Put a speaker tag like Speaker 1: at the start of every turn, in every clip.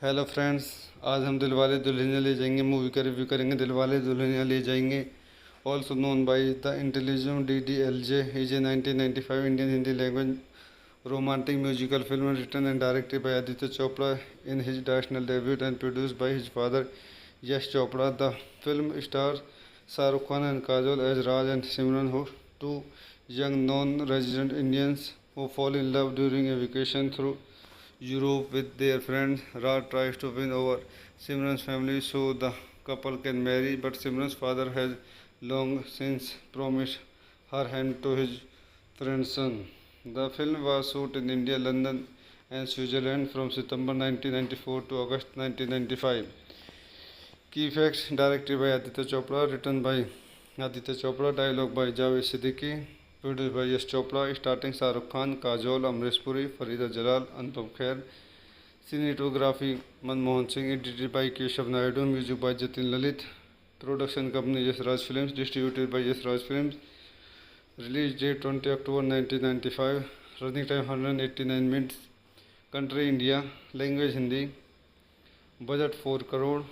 Speaker 1: Hello friends, आज हम दिलवाले दुल्हनिया ले जाएंगे मूवी का रिव्यू करेंगे। दिलवाले दुल्हनिया ले जाएंगे, also known by the intelligent DDLJ, is a 1995 Indian Hindi language romantic musical film written and directed by Aditya Chopra in his national debut and produced by his father Yash Chopra. The film stars Shah Rukh Khan and Kajol as Raj and Simran, who two young non-resident Indians who fall in love during a vacation through Europe with their friends. Raj tries to win over Simran's family so the couple can marry, but Simran's father has long since promised her hand to his friend's son. The film was shot in India, London, and Switzerland from September 1994 to August 1995. Key facts: directed by Aditya Chopra, written by Aditya Chopra, dialogue by Javed Siddiqui, produced by Yash Chopra, starting Shah Rukh Khan, Kajol, Amrish Puri, Farida Jalal, Anupam Kher. Cinematography Manmohan Singh, edited by Keshav Naidu, music by Jatin Lalit. Production company Yash Raj Films, distributed by Yash Raj Films. Release date 20 October 1995. Running time 189 minutes. Country India. Language Hindi. Budget 4 crore.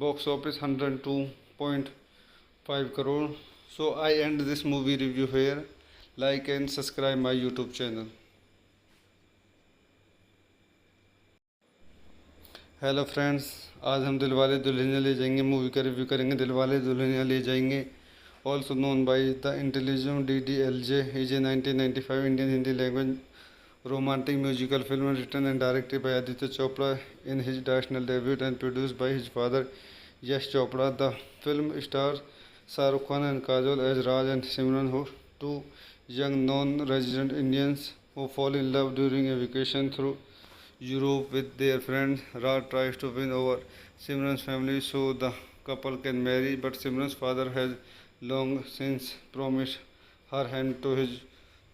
Speaker 1: Box office 102.5 crore. So I end this movie review here. Like and subscribe my YouTube channel. Hello friends, आज हम दिलवाले दुल्हनिया ले जाएंगे movie का review करेंगे। दिलवाले दुल्हनिया ले जाएंगे, also known by the intelligent DDLJ, is a 1995 Indian Hindi language romantic musical film written and directed by Aditya Chopra in his national debut and produced by his father Yash Chopra. The film stars Shah Rukh Khan and Kajol as Raj and Simran, who two young non-resident Indians who fall in love during a vacation through Europe with their friends. Raj tries to win over Simran's family so the couple can marry, but Simran's father has long since promised her hand to his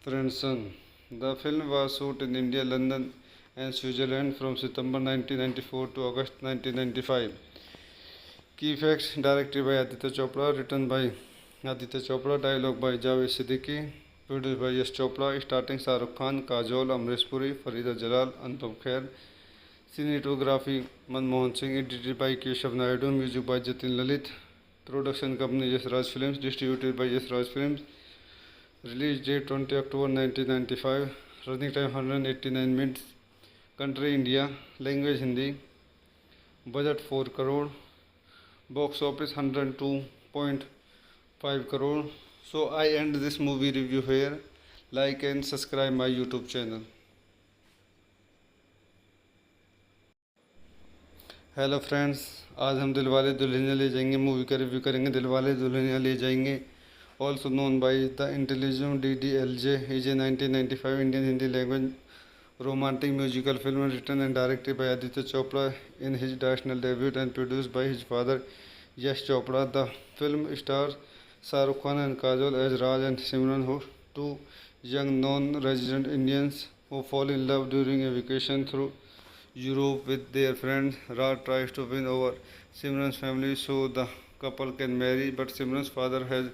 Speaker 1: friend's son. The film was shot in India, London, and Switzerland from September 1994 to August 1995. Key facts: directed by Aditya Chopra, written by Aditya Chopra, dialogue by Javed Siddiqui, produced by Yash Chopra, starting Shah Rukh Khan, Kajol, Amrish Puri, Farida Jalal, Anupam Kher. Cinematography Manmohan Singh, edited by Keshav Naidu, music by Jatin Lalit. Production company Yash Raj Films, distributed by Yash Raj Films. Release date 20 October 1995. Running time 189 minutes. Country India. Language Hindi. Budget 4 crore. Box office 102.5 crore. So I end this movie review here. Like and subscribe my YouTube channel. Hello friends, आज हम दिलवाले दुल्हनिया ले जाएंगे movie का review करेंगे। दिलवाले दुल्हनिया ले जाएंगे, also known by the intelligent DDLJ, is a 1995 Indian Hindi language romantic musical film written and directed by Aditya Chopra in his national debut and produced by his father Yash Chopra. The film stars Shah Rukh Khan and Kajol as Raj and Simran, who two young non-resident Indians who fall in love during a vacation through Europe with their friends. Raj tries to win over Simran's family so the couple can marry, but Simran's father has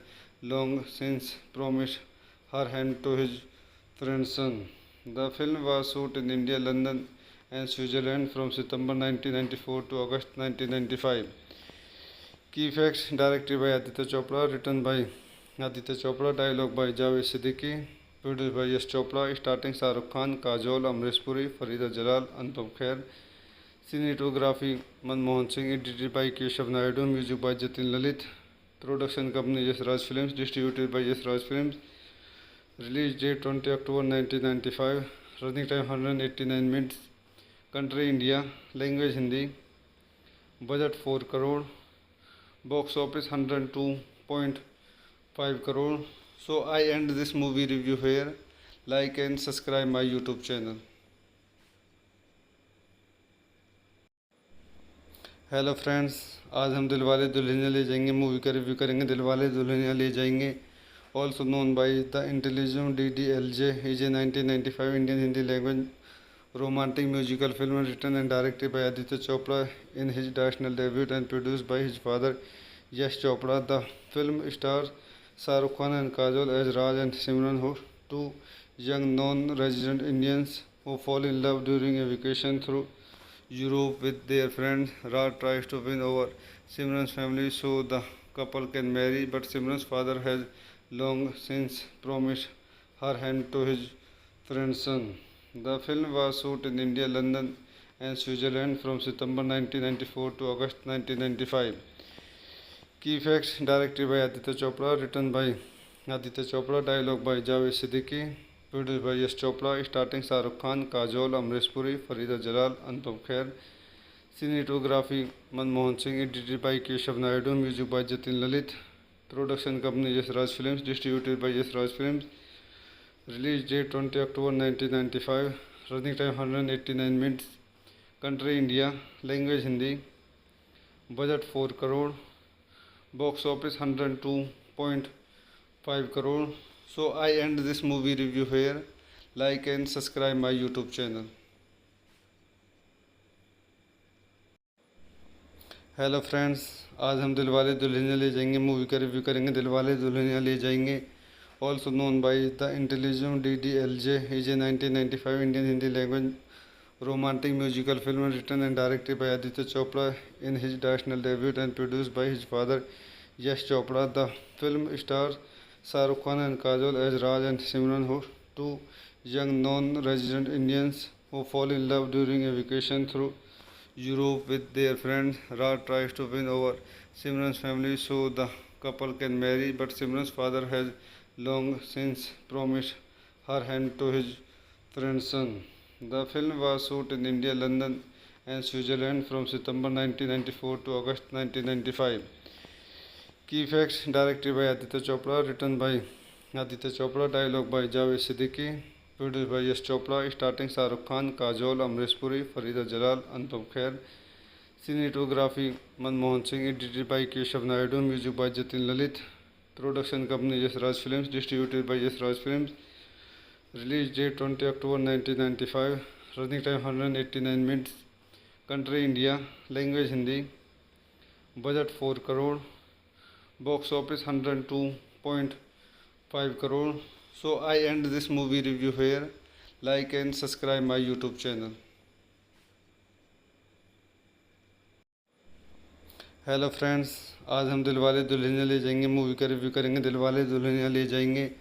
Speaker 1: long since promised her hand to his friend's son. The film was shot in India, London, and Switzerland from September 1994 to August 1995. Key facts: directed by Aditya Chopra, written by Aditya Chopra, dialogue by Javed Siddiqui, produced by Yash Chopra, starting Shah Rukh Khan, Kajol, Amrish Puri, Farida Jalal, Anupam Kher. Cinematography Manmohan Singh, edited by Keshav Naidu, music by Jatin Lalit. Production company Yash Raj Films, distributed by Yash Raj Films. Release date 20 October 1995. Running time 189 minutes. Country India. Language Hindi. Budget 4 crore. Box office 102.5 crore. So I end this movie review here. Like and subscribe my YouTube channel. Hello friends, आज हम दिलवाले दुल्हनिया ले जाएंगे movie का review करेंगे। दिलवाले दुल्हनिया ले जाएंगे, also known by the intelligent DDLJ, is a 1995 Indian Hindi language romantic musical film written and directed by Aditya Chopra in his national debut and produced by his father Yash Chopra. The film stars Shah Rukh Khan and Kajol as Raj and Simran, who two young non-resident Indians who fall in love during a vacation through Europe with their friend. Raj tries to win over Simran's family so the couple can marry, but Simran's father has long since promised her hand to his friend's son. The film was shot in India, London, and Switzerland from September 1994 to August 1995. Key facts: directed by Aditya Chopra, written by Aditya Chopra, dialogue by Javed Siddiqui, produced by Yash Chopra, starting Shah Rukh Khan, Kajol, Amrish Puri, Farida Jalal, Anupam Kher. Cinematography Manmohan Singh, edited by Keshav Naidu, music by Jatin Lalit. Production company Yash Raj Films, distributed by Yash Raj Films. Release date 20 October 1995. Running time 189 minutes. Country India. Language Hindi. Budget 4 crore. Box office 102.5 crore. So I end this movie review here. Like and subscribe my YouTube channel. Hello friends, आज हम दिलवाले दुल्हनिया ले जाएंगे movie का review करेंगे। दिलवाले दुल्हनिया ले जाएंगे, also known by the intelligent DDLJ, is a 1995 Indian Hindi language romantic musical film written and directed by Aditya Chopra in his directorial debut and produced by his father Yash Chopra. The film stars Shah Rukh Khan and Kajol as Raj and Simran, two young non-resident Indians who fall in love during a vacation through Europe with their friend. Raj tries to win over Simran's family so the couple can marry, but Simran's father has long since promised her hand to his friend's son. The film was shot in India, London, and Switzerland from September 1994 to August 1995. Key facts: directed by Aditya Chopra, written by Aditya Chopra, dialogue by Javed Siddiqui, produced by Yash Chopra, starting Shah Rukh Khan, Kajol, Amrish Puri, Farida Jalal, Anupam Kher. Cinematography Manmohan Singh, edited by Keshav Naidu, music by Jatin Lalit. Production company Yash Raj Films, distributed by Yash Raj Films. Release date 20 October 1995. Running time 189 minutes. Country India. Language Hindi. Budget 4 crore. Box office 102.5 crore. So I end this movie review here. Like and subscribe my YouTube channel. Hello friends, आज हम दिलवाले दुल्हनिया ले जाएंगे movie का review करेंगे। दिलवाले दुल्हनिया ले जाएंगे,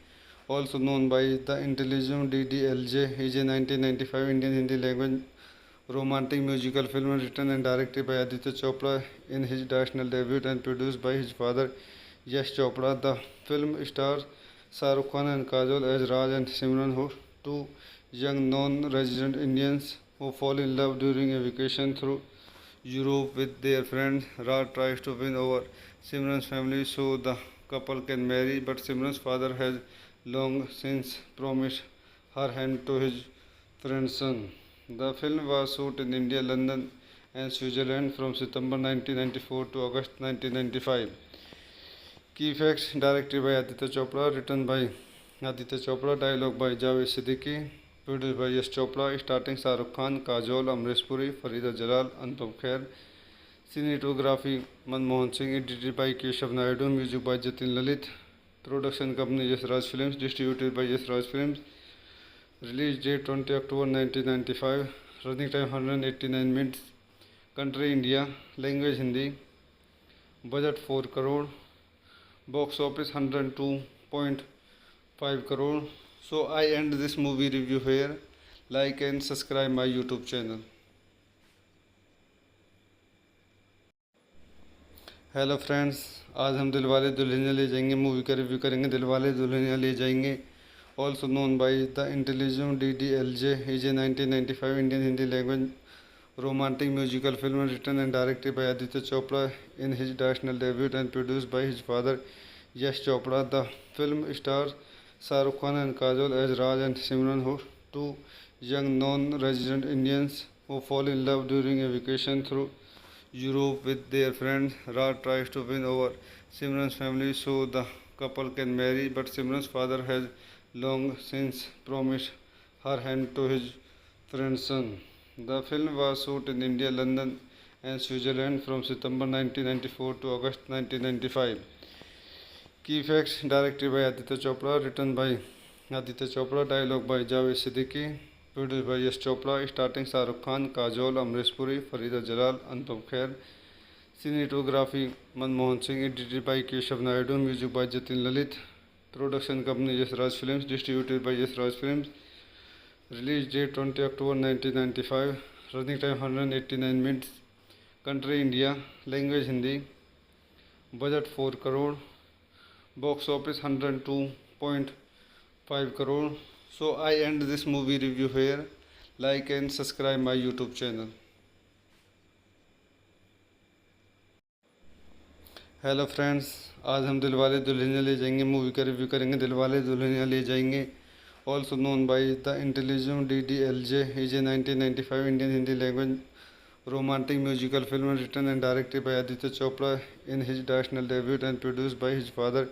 Speaker 1: also known by the intelligent DDLJ, is a 1995 Indian Hindi language romantic musical film written and directed by Aditya Chopra in his directorial debut and produced by his father Yash Chopra. The film stars Shah Rukh Khan and Kajol as Raj and Simran, two young non-resident Indians who fall in love during a vacation through Europe with their friend. Raj tries to win over Simran's family so the couple can marry, but Simran's father has long since promised her hand to his friend's son. The film was shot in India, London, and Switzerland from September 1994 to August 1995. Key facts: directed by Aditya Chopra, written by Aditya Chopra, dialogue by Javed Siddiqui, produced by Yash Chopra, starring Shah Rukh Khan, Kajol, Amrish Puri, Farida Jalal, Anupam Kher. Cinematography Manmohan Singh, edited by Keshav Naidu, music by Jatin Lalit. Production company Yash Raj Films, distributed by Yash Raj Films. Release date 20 October 1995. Running time 189 minutes. Country India. Language Hindi. Budget 4 crore. Box office 102.5 crore. So I end this movie review here. Like and subscribe my YouTube channel. Hello friends, आज हम दिलवाले दुल्हनिया ले जाएंगे movie का review करेंगे। दिलवाले दुल्हनिया ले जाएंगे, also known by the intelligent DDLJ, is a 1995 Indian Hindi language romantic musical film written and directed by Aditya Chopra in his directorial debut and produced by his father Yash Chopra. The film stars Shah Rukh Khan and Kajol as Raj and Simran, two young non-resident Indians who fall in love during a vacation through Europe with their friend. Raj tries to win over Simran's family so the couple can marry, but Simran's father has long since promised her hand to his friend's son. The film was shot in India, London, and Switzerland from September 1994 to August 1995. Key facts: directed by Aditya Chopra, written by Aditya Chopra, dialogue by Javed Siddiqui, Produced by Yash Chopra, starting Shah Rukh Khan, Kajol, Amrish Puri, Farida Jalal, Anupam Kher. Cinematography Manmohan Singh, edited by Keshav Naidu, music by Jatin Lalit. Production company Yash Raj Films, distributed by Yash Raj Films. Release date 20 October 1995. Running time 189 minutes. Country India. Language Hindi. Budget 4 crore. Box office 102.5 crore. So I end this movie review here. Like and subscribe my YouTube channel. Hello friends, आज हम दिलवाले दुल्हनिया ले जाएंगे movie का review करेंगे। दिलवाले दुल्हनिया ले जाएंगे, also known by the Intelligent DDLJ, is a 1995 Indian Hindi language romantic musical film written and directed by Aditya Chopra in his directorial debut and produced by his father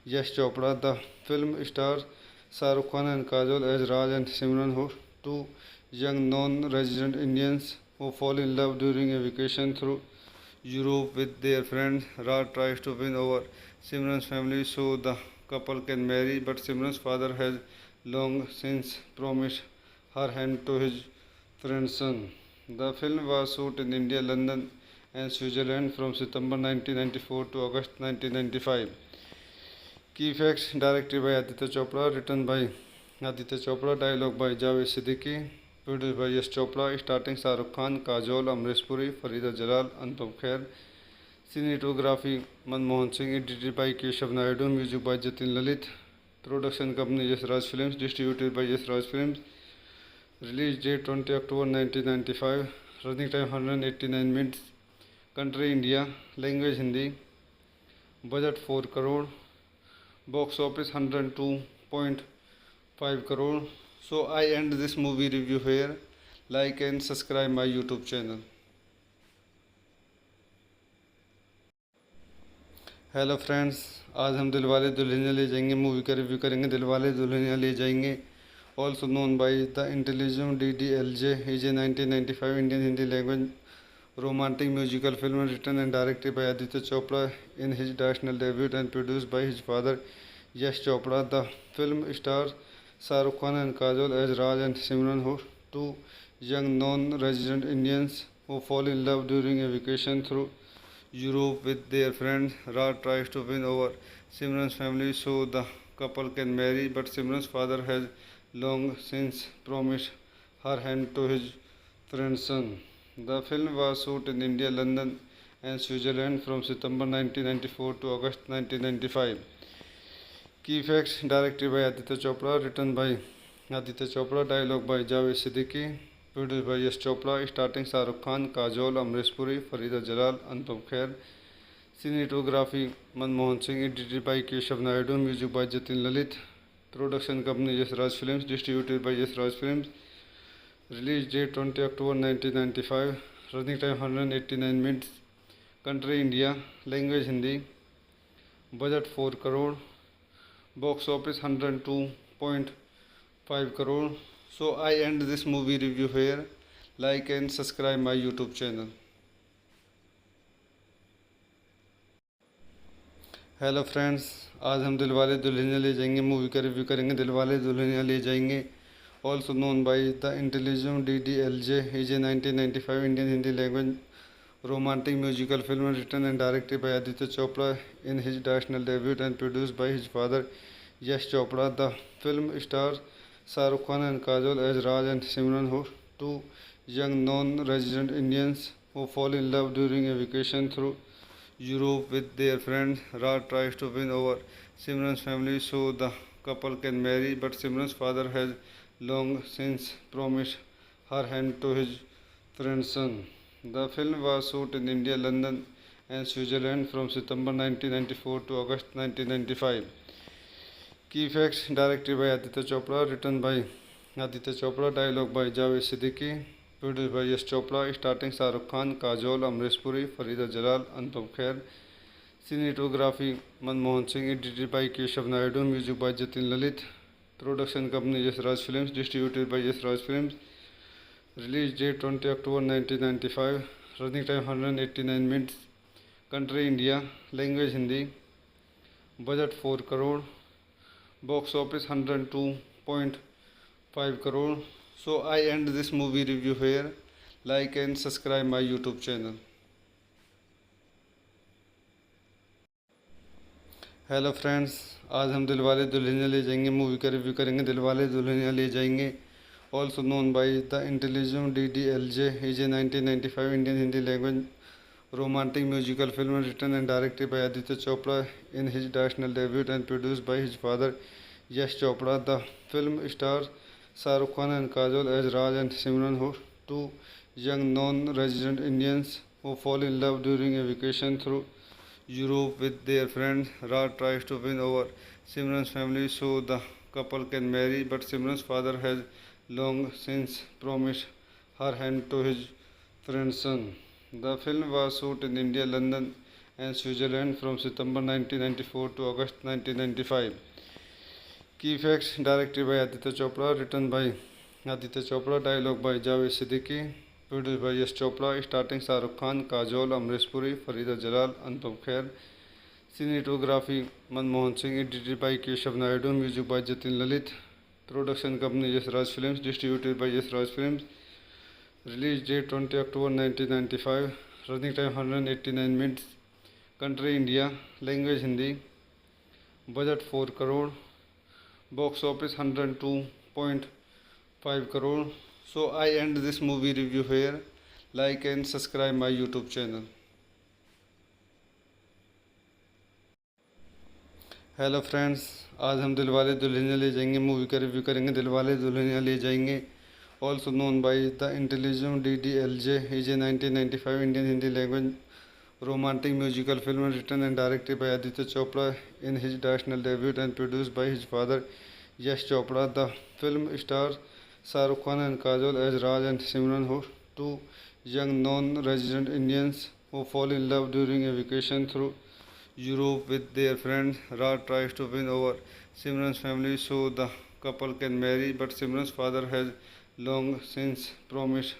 Speaker 1: Yash Chopra. The film stars Shah Rukh Khan and Kajol as Raj and Simran, who two young non-resident Indians who fall in love during a vacation through Europe with their friends. Raj tries to win over Simran's family so the couple can marry, but Simran's father has long since promised her hand to his friend's son. The film was shot in India, London, and Switzerland from September 1994 to August 1995. Key facts: directed by Aditya Chopra, written by Aditya Chopra, dialogue by Javed Siddiqui, produced by Yash Chopra, starting Shah Rukh Khan, Kajol, Amrish Puri, Farida Jalal, Anupam Kher. Cinematography Manmohan Singh, edited by Keshav Naidu, music by Jatin Lalit. Production company Yash Raj Films, distributed by Yash Raj Films. Release date 20 October 1995. Running time 189 minutes. Country India. Language Hindi. Budget 4 crore. Box office 102.5 crore. So I end this movie review here. Like and subscribe my YouTube channel. Hello friends, आज हम दिलवाले दुल्हनिया ले जाएंगे movie का review करेंगे। दिलवाले दुल्हनिया ले जाएंगे, also known by the Intelligent DDLJ, is a 1995 Indian Hindi language romantic musical film written and directed by Aditya Chopra in his directorial debut and produced by his father Yash Chopra. The film stars Shah Rukh Khan and Kajol as Raj and Simran, who two young non-resident Indians who fall in love during a vacation through Europe with their friends. Raj tries to win over Simran's family so the couple can marry, but Simran's father has long since promised her hand to his friend's son. The film was shot in India, London, and Switzerland from September 1994 to August 1995. Key facts: directed by Aditya Chopra, written by Aditya Chopra, dialogue by Javed Siddiqui, produced by Yash Chopra, starting Shah Rukh Khan, Kajol, Amrish Puri, Farida Jalal, Anupam Kher. Cinematography Manmohan Singh, edited by Keshav Naidu, music by Jatin Lalit. Production company Yash Raj Films, distributed by Yash Raj Films. Release date 20 October 1995. Running time 189 minutes. Country India. Language Hindi. Budget 4 crore. Box office 102.5 crore. So I end this movie review here. Like and subscribe my YouTube channel. Hello friends, आज हम दिलवाले दुल्हनिया ले जाएंगे movie का review करेंगे। दिलवाले दुल्हनिया ले जाएंगे, also known by the Intelligent DDLJ, is a 1995 Indian Hindi language romantic musical film written and directed by Aditya Chopra in his directorial debut and produced by his father Yash Chopra. The film stars Shah Rukh Khan and Kajol as Raj and Simran, who two young non-resident Indians who fall in love during a vacation through Europe with their friends. Raj tries to win over Simran's family so the couple can marry, but Simran's father has long since promised her hand to his friend's son. The film was shot in India, London, and Switzerland from September 1994 to August 1995. Key facts: directed by Aditya Chopra, written by Aditya Chopra, dialogue by Javed Siddiqui, produced by Yash Chopra, starting Shah Rukh Khan, Kajol, Amrish Puri, Farida Jalal, Anupam Kher. Cinematography Manmohan Singh, edited by Keshav Naidu, music by Jatin Lalit. Production company Yash Raj Films, distributed by Yash Raj Films. Release date 20 October 1995. Running time 189 minutes. Country India. Language Hindi. Budget 4 crore. Box office 102.5 crore. So I end this movie review here. Like and subscribe my YouTube channel. Hello friends, आज हम दिलवाले दुल्हनिया ले जाएंगे movie का review करेंगे। दिलवाले दुल्हनिया ले जाएंगे, also known by the intelligent DDLJ, is a 1995 Indian Hindi language romantic musical film written and directed by Aditya Chopra in his national debut and produced by his father Yash Chopra. The film stars Shah Rukh Khan and Kajol as Raj and Simran, two young non-resident Indians who fall in love during a vacation through Europe with their friends. Raj tries to win over Simran's family so the couple can marry, but Simran's father has long since promised her hand to his friend's son. The film was shot in India, London, and Switzerland from September 1994 to August 1995. Key facts: directed by Aditya Chopra, written by Aditya Chopra, dialogue by Javed Siddiqui, produced by Yash Chopra, starting Shah Rukh Khan, Kajol, Amrish Puri, Farida Jalal, Anupam Kher. Cinematography Manmohan Singh, edited by Keshav Naidu, music by Jatin Lalit. Production company Yash Raj Films, distributed by Yash Raj Films. Release date 20 October 1995. Running time 189 minutes. Country India. Language Hindi. Budget 4 crore. Box office 102.5 crore. So I end this movie review here. Like and subscribe my YouTube channel. Hello friends, आज हम दिलवाले दुल्हनिया ले जाएंगे movie का review करेंगे। दिलवाले दुल्हनिया ले जाएंगे, also known by the intelligent DDLJ, is a 1995 Indian Hindi language romantic musical film written and directed by Aditya Chopra in his national debut and produced by his father Yash Chopra. The film stars Shah Rukh Khan and Kajol as Raj and Simran, two young non-resident Indians who fall in love during a vacation through Europe with their friends. Raj tries to win over Simran's family so the couple can marry, but Simran's father has long since promised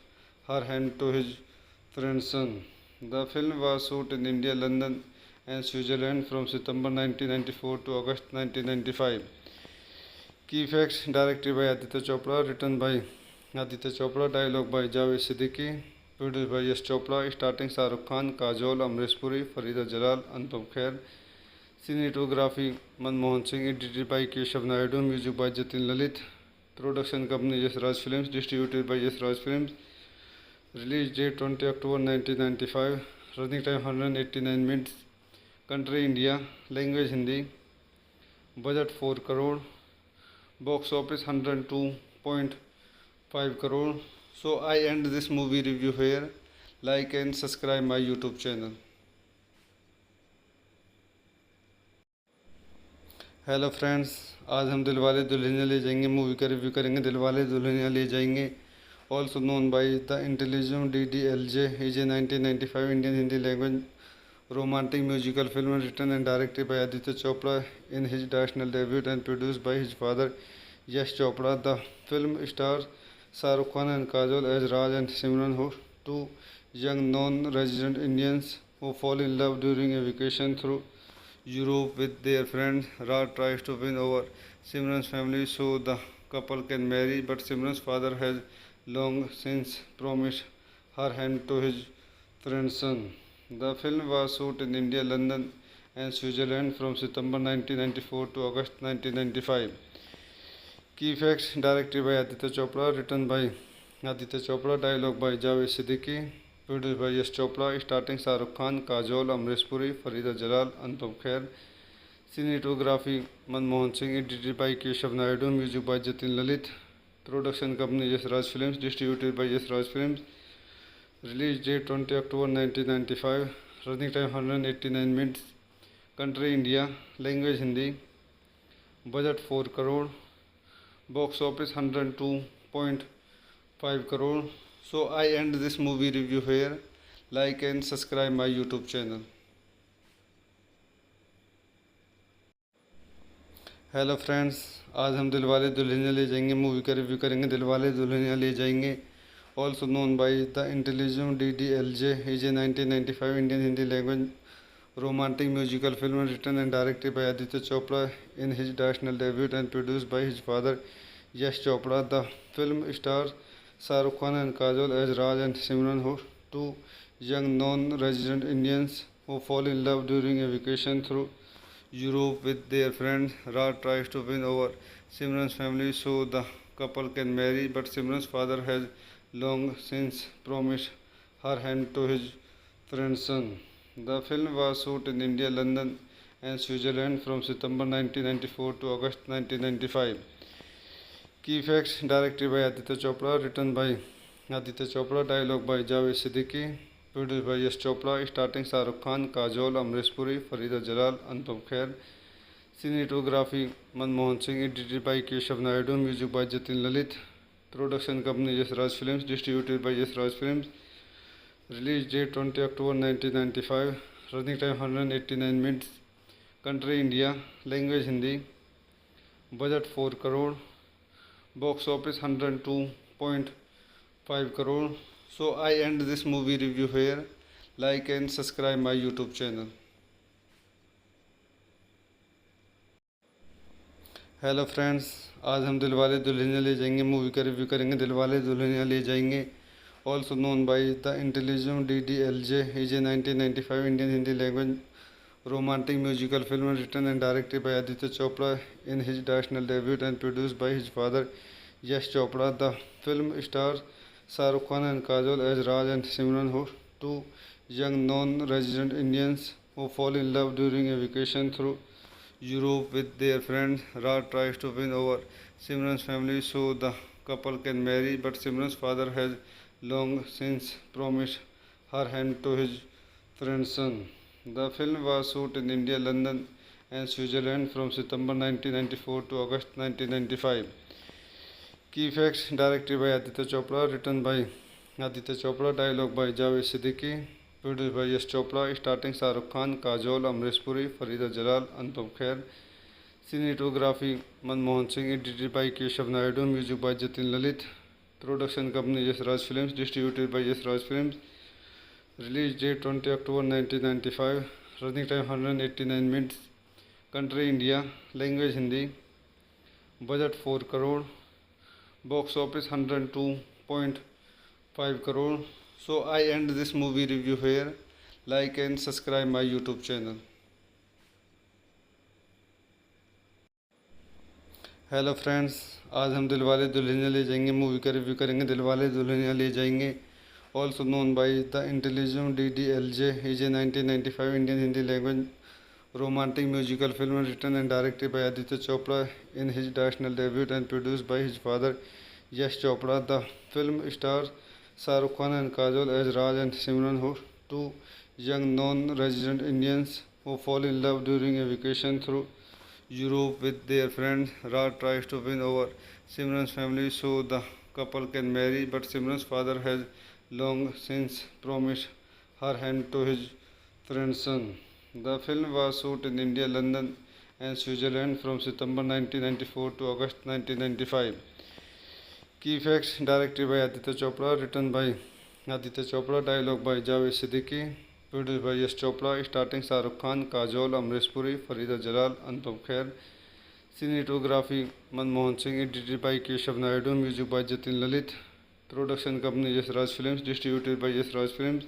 Speaker 1: her hand to his friend's son. The film was shot in India, London, and Switzerland from September 1994 to August 1995. Key facts: directed by Aditya Chopra, written by Aditya Chopra, dialogue by Javed Siddiqui, produced by Yash Chopra, starting Shah Rukh Khan, Kajol, Amrish Puri, Farida Jalal, Anupam Kher. Cinematography Manmohan Singh, edited by Keshav Naidu, music by Jatin Lalit. Production company Yash Raj Films, distributed by Yash Raj Films. Release date 20 October 1995. Running time 189 minutes. Country India. Language Hindi. Budget 4 crore. Box office 102.5 crore. So I end this movie review here. Like and subscribe my YouTube channel. Hello friends, आज हम दिलवाले दुल्हनिया ले जाएंगे movie का review करेंगे। दिलवाले दुल्हनिया ले जाएंगे, also known by the intelligent DDLJ, is a 1995 Indian Hindi language romantic musical film written and directed by Aditya Chopra in his national debut and produced by his father Yash Chopra. The film stars Shah Rukh Khan and Kajol as Raj and Simran, two young non-resident Indians who fall in love during a vacation through Europe with their friends. Raj tries to win over Simran's family so the couple can marry, but Simran's father has long since promised her hand to his friend's son. The film was shot in India, London, and Switzerland from September 1994 to August 1995. Key facts: directed by Aditya Chopra, written by Aditya Chopra, dialogue by Javed Siddiqui, produced by Yash Chopra, starting Shah Rukh Khan, Kajol, Amrish Puri, Farida Jalal, Anupam Kher. Cinematography Manmohan Singh, edited by Keshav Naidu, music by Jatin Lalit. Production company Yash Raj Films, distributed by Yash Raj Films. Release date 20 October 1995. Running time 189 minutes. Country India. Language Hindi. Budget 4 crore. Box office 102.5 crore. So I end this movie review here. Like and subscribe my YouTube channel. Hello friends, आज हम दिलवाले दुल्हनिया ले जाएंगे movie का review करेंगे। दिलवाले दुल्हनिया ले जाएंगे, also known by the intelligent DDLJ, is a 1995 Indian Hindi language romantic musical film written and directed by Aditya Chopra in his national debut and produced by his father Yash Chopra. The film stars Shah Rukh Khan and Kajol as Raj and Simran, two young non-resident Indians who fall in love during a vacation through Europe with their friends. Raj tries to win over Simran's family so the couple can marry, but Simran's father has long since promised her hand to his friend's son. The film was shot in India, London, and Switzerland from September 1994 to August 1995. Key facts: directed by Aditya Chopra, written by Aditya Chopra, dialogue by Javed Siddiqui, produced by Yash Chopra, starting Shah Rukh Khan, Kajol, Amrish Puri, Farida Jalal, Anupam Kher. Cinematography Manmohan Singh, edited by Keshav Naidu, music by Jatin Lalit. Production company Yash Raj Films, distributed by Yash Raj Films. Release date 20 October 1995. Running time 189 minutes. Country India. Language Hindi. Budget 4 crore. Box office 102.5 crore. So I end this movie review here. Like and subscribe my YouTube channel. Hello friends, आज हम दिलवाले दुल्हनिया ले जाएंगे movie का review करेंगे। दिलवाले दुल्हनिया ले जाएंगे, also known by the intelligent DDLJ, is a 1995 Indian Hindi language romantic musical film written and directed by Aditya Chopra in his directorial debut and produced by his father Yash Chopra. The film stars Shah Rukh Khan and Kajol as Raj and Simran, two young non-resident Indians who fall in love during a vacation through Europe with their friends. Raj tries to win over Simran's family so the couple can marry, but Simran's father has long since promised her hand to his friend's son. The film was shot in India, London, and Switzerland from September 1994 to August 1995. Key facts: directed by Aditya Chopra, written by Aditya Chopra, dialogue by Javed Siddiqui, produced by Yash Chopra, starting Shah Rukh Khan, Kajol, Amrish Puri, Farida Jalal, Anupam Kher. Cinematography Manmohan Singh, edited by Keshav Naidu, music by Jatin Lalit. Production company Yash Raj Films, distributed by Yash Raj Films. Release date 20 October 1995. Running time 189 minutes. Country India. Language Hindi. Budget 4 crore. Box office 102.5 crore. So I end this movie review here. Like and subscribe my YouTube channel. Hello friends, आज हम दिलवाले दुल्हनिया ले जाएंगे movie का review करेंगे। दिलवाले दुल्हनिया ले जाएंगे, also known by the intelligent DDLJ, is a 1995 Indian Hindi language romantic musical film written and directed by Aditya Chopra in his directorial debut and produced by his father Yash Chopra. The film stars Shah Rukh Khan and Kajol as Raj and Simran, two young non-resident Indians who fall in love during a vacation through Europe with their friends. Raj tries to win over Simran's family so the couple can marry, but Simran's father has long since promised her hand to his friend's son. The film was shot in India, London, and Switzerland from September 1994 to August 1995. Key facts: directed by Aditya Chopra, written by Aditya Chopra, dialogue by Javed Siddiqui, produced by Yash Chopra, starring Shah Rukh Khan, Kajol, Amrish Puri, Farida Jalal, Anupam Kher. Cinematography Manmohan Singh, edited by Keshav Naidu, music by Jatin Lalit. Production company Yash Raj Films, distributed by Yash Raj Films.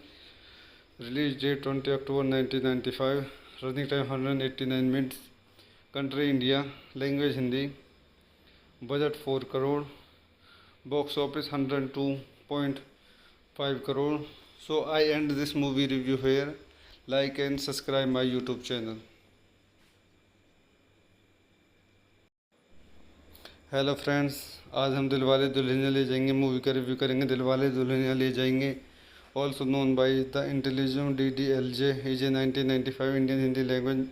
Speaker 1: Release date 20 October 1995. Running time 189 minutes. Country India. Language Hindi. Budget 4 crore. Box office 102.5 crore. So I end this movie review here. Like and subscribe my YouTube channel. Hello friends, आज हम दिलवाले दुल्हनिया ले जाएंगे movie का review करेंगे। दिलवाले दुल्हनिया ले जाएंगे, also known by the intelligent DDLJ, is a 1995 Indian Hindi language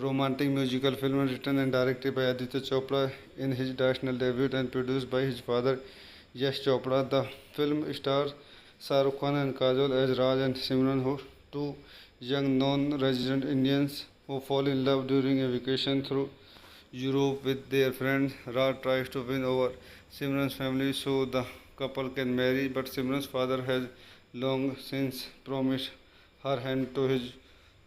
Speaker 1: romantic musical film written and directed by Aditya Chopra in his directorial debut and produced by his father Yash Chopra. The film stars Shah Rukh Khan and Kajol as Raj and Simran, two young non-resident Indians who fall in love during a vacation through Europe with their friends. Raj tries to win over Simran's family so the couple can marry, but Simran's father has long since promised her hand to his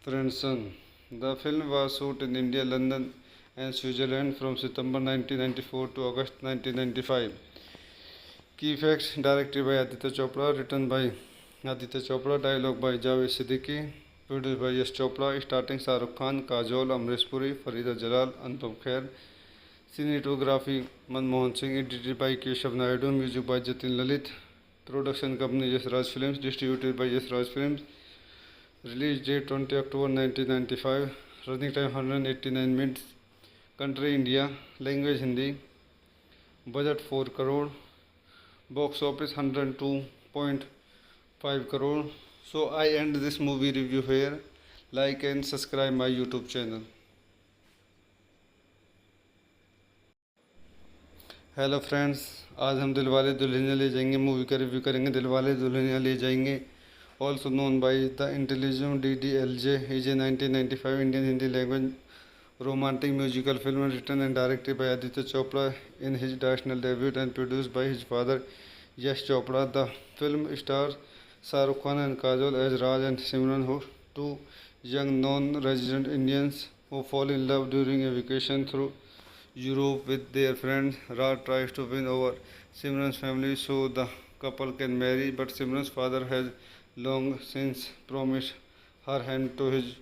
Speaker 1: friend's son. The film was shot in India, London, and Switzerland from September 1994 to August 1995. Key facts: directed by Aditya Chopra, written by Aditya Chopra, dialogue by Javed Siddiqui, produced by Yash Chopra, starting Shah Rukh Khan, Kajol, Amrish Puri, Farida Jalal, Anupam Kher. Cinematography Manmohan Singh, edited by Keshav Naidu, music by Jatin Lalit. Production company Yash Raj Films, distributed by Yash Raj Films. Release date 20 October 1995. Running time 189 minutes. Country India. Language Hindi. Budget 4 crore. Box office 102.5 crore. So I end this movie review here. Like and subscribe my YouTube channel. Hello friends, आज हम दिलवाले दुल्हनिया ले जाएंगे movie का review करेंगे। दिलवाले दुल्हनिया ले जाएंगे, also known by the intelligent DDLJ, is a 1995 Indian Hindi language romantic musical film written and directed by Aditya Chopra in his directorial debut and produced by his father Yash Chopra. The film stars Shah Rukh Khan and Kajol as Raj and Simran, two young non-resident Indians who fall in love during a vacation through Europe with their friends. Raj tries to win over Simran's family so the couple can marry, but Simran's father has long since promised her hand to his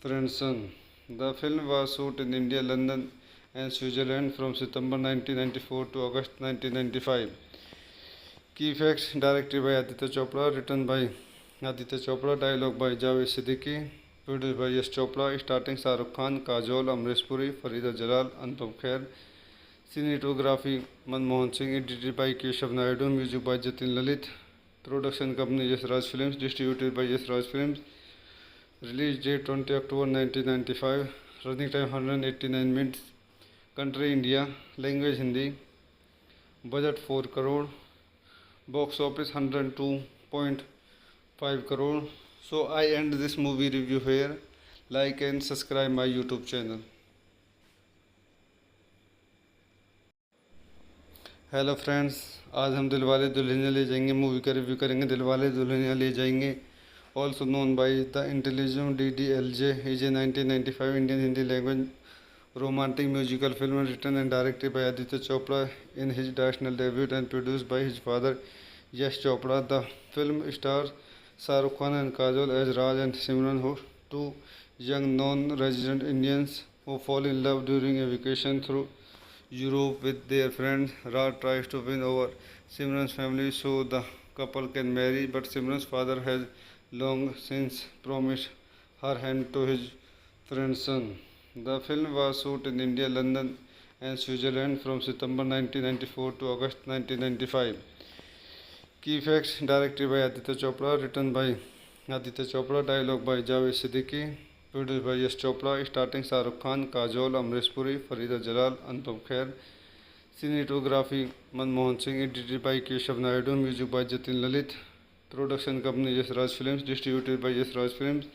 Speaker 1: friend's son. The film was shot in India, London, and Switzerland from September 1994 to August 1995. Key facts: directed by Aditya Chopra, written by Aditya Chopra, dialogue by Javed Siddiqui, produced by Yash Chopra, starting Shah Rukh Khan, Kajol, Amrish Puri, Farida Jalal, Anupam Kher. Cinematography Manmohan Singh, edited by Keshav Naidu, music by Jatin Lalit. Production company Yash Raj Films, distributed by Yash Raj Films. Release date 20 October 1995. Running time 189 minutes. Country India. Language Hindi. Budget 4 crore. Box office 102.5 crore. So I end this movie review here. Like and subscribe my YouTube channel. Hello friends, आज हम दिलवाले दुल्हनिया ले जाएंगे movie का review करेंगे। दिलवाले दुल्हनिया ले जाएंगे, also known by the intelligent DDLJ, is a 1995 Indian Hindi language romantic musical film written and directed by Aditya Chopra in his directorial debut and produced by his father Yash Chopra. The film stars Shah Rukh Khan and Kajol as Raj and Simran, two young non-resident Indians who fall in love during a vacation through Europe with their friends. Raj tries to win over Simran's family so the couple can marry, but Simran's father has long since promised her hand to his friend's son. The film was shot in India, London, and Switzerland from September 1994 to August 1995. Key facts: directed by Aditya Chopra, written by Aditya Chopra, dialogue by Javed Siddiqui, produced by Yash Chopra, starting Shah Rukh Khan, Kajol, Amrish Puri, Farida Jalal, Anupam Kher. Cinematography Manmohan Singh, edited by Keshav Naidu, music by Jatin Lalit. Production company Yash Raj Films, distributed by Yash Raj Films.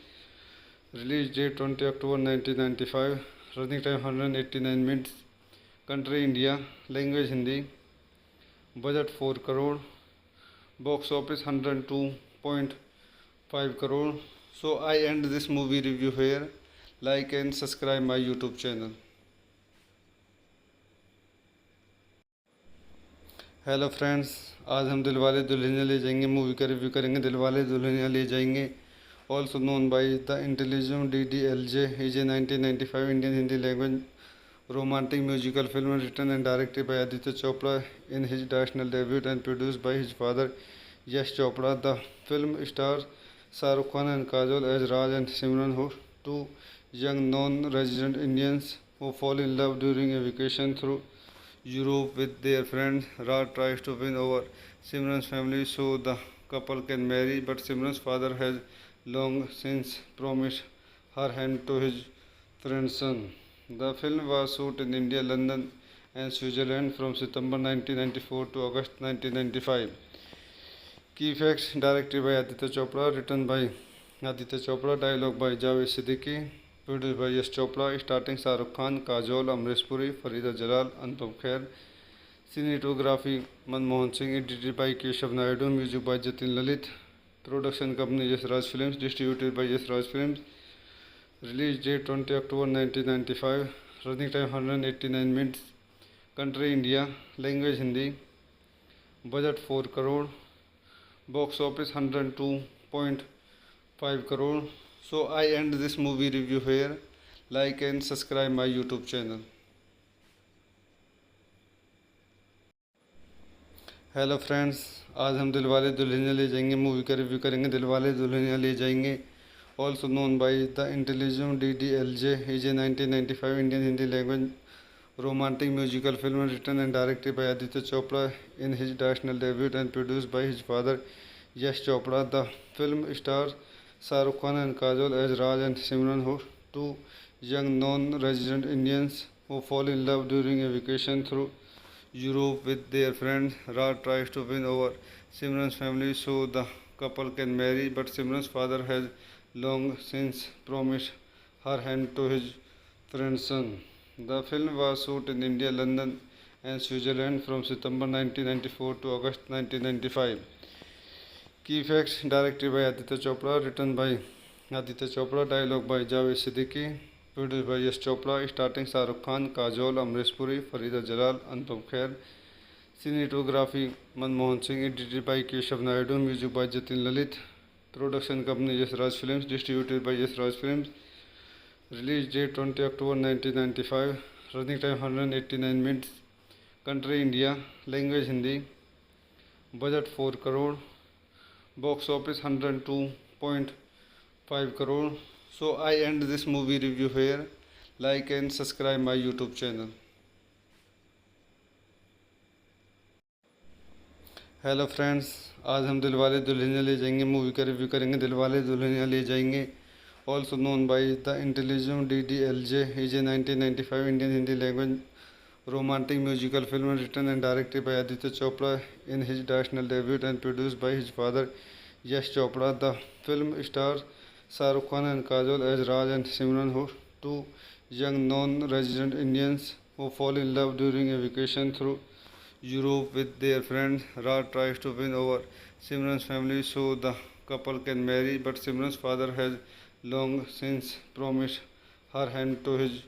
Speaker 1: Release date 20 October 1995. Running time 189 minutes. Country India. Language Hindi. Budget 4 crore. Box office 102.5 crore. So I end this movie review here. Like and subscribe my YouTube channel. Hello friends, आज हम दिलवाले दुल्हनिया ले जाएंगे movie का review करेंगे। दिलवाले दुल्हनिया ले जाएंगे, also known by the intelligent DDLJ, is a 1995 Indian Hindi language romantic musical film written and directed by Aditya Chopra in his directorial debut and produced by his father Yash Chopra. The film stars Shah Rukh Khan and Kajol as Raj and Simran, two young non-resident Indians who fall in love during a vacation through Europe with their friends. Raj tries to win over Simran's family so the couple can marry, but Simran's father has long since promised her hand to his friend's son. The film was shot in India, London, and Switzerland from September 1994 to August 1995. Key facts: directed by Aditya Chopra, written by Aditya Chopra, dialogue by Javed Siddiqui, produced by Yash Chopra, starting Shah Rukh Khan, Kajol, Amrish Puri, Farida Jalal, Anupam Kher. Cinematography Manmohan Singh, edited by Keshav Naidu, music by Jatin Lalit. Production company Yash Raj Films, distributed by Yash Raj Films. Release date 20 October 1995. Running time 189 minutes, country India, language Hindi, budget 4 crore, box office 102.5 crore. So I end this movie review here. Like and subscribe my YouTube channel. Hello friends, आज हम दिलवाले दुल्हनिया ले जाएंगे movie का review करेंगे. दिलवाले दुल्हनिया ले जाएंगे, also known by the Intelligent DDLJ, is a 1995 Indian Hindi language romantic musical film written and directed by Aditya Chopra in his directorial debut and produced by his father Yash Chopra. The film stars Shah Rukh Khan and Kajol as Raj and Simran, two young non-resident Indians who fall in love during a vacation through Europe with their friends. Raj tries to win over Simran's family so the couple can marry, but Simran's father has long since promised her hand to his friend's son. The film was shot in India, London and Switzerland from September 1994 to August 1995. Key facts: directed by Aditya Chopra, written by Aditya Chopra, dialogue by Javed Siddiqui, produced by Yash Chopra, starting Shah Rukh Khan, Kajol, Amrish Puri, Farida Jalal, Anupam Kher. Cinematography Manmohan Singh, edited by Keshav Naidu, music by Jatin Lalit. Production company Yash Raj Films, distributed by Yash Raj Films. Release date 20 October 1995. Running time 189 minutes. Country India. Language Hindi. Budget 4 crore. Box office 102.5 crore. So I end this movie review here. Like and subscribe my YouTube channel. Hello friends, आज हम दिलवाले दुल्हनिया ले जाएंगे movie का review करेंगे. दिलवाले दुल्हनिया ले जाएंगे, also known by the Intelligent DDLJ, is a 1995 Indian Hindi language romantic musical film written and directed by Aditya Chopra in his directorial debut and produced by his father Yash Chopra. The film stars Shah Rukh Khan and Kajol as Raj and Simran, two young non-resident Indians who fall in love during a vacation through Europe with their friends. Raj tries to win over Simran's family so the couple can marry, but Simran's father has long since promised her hand to his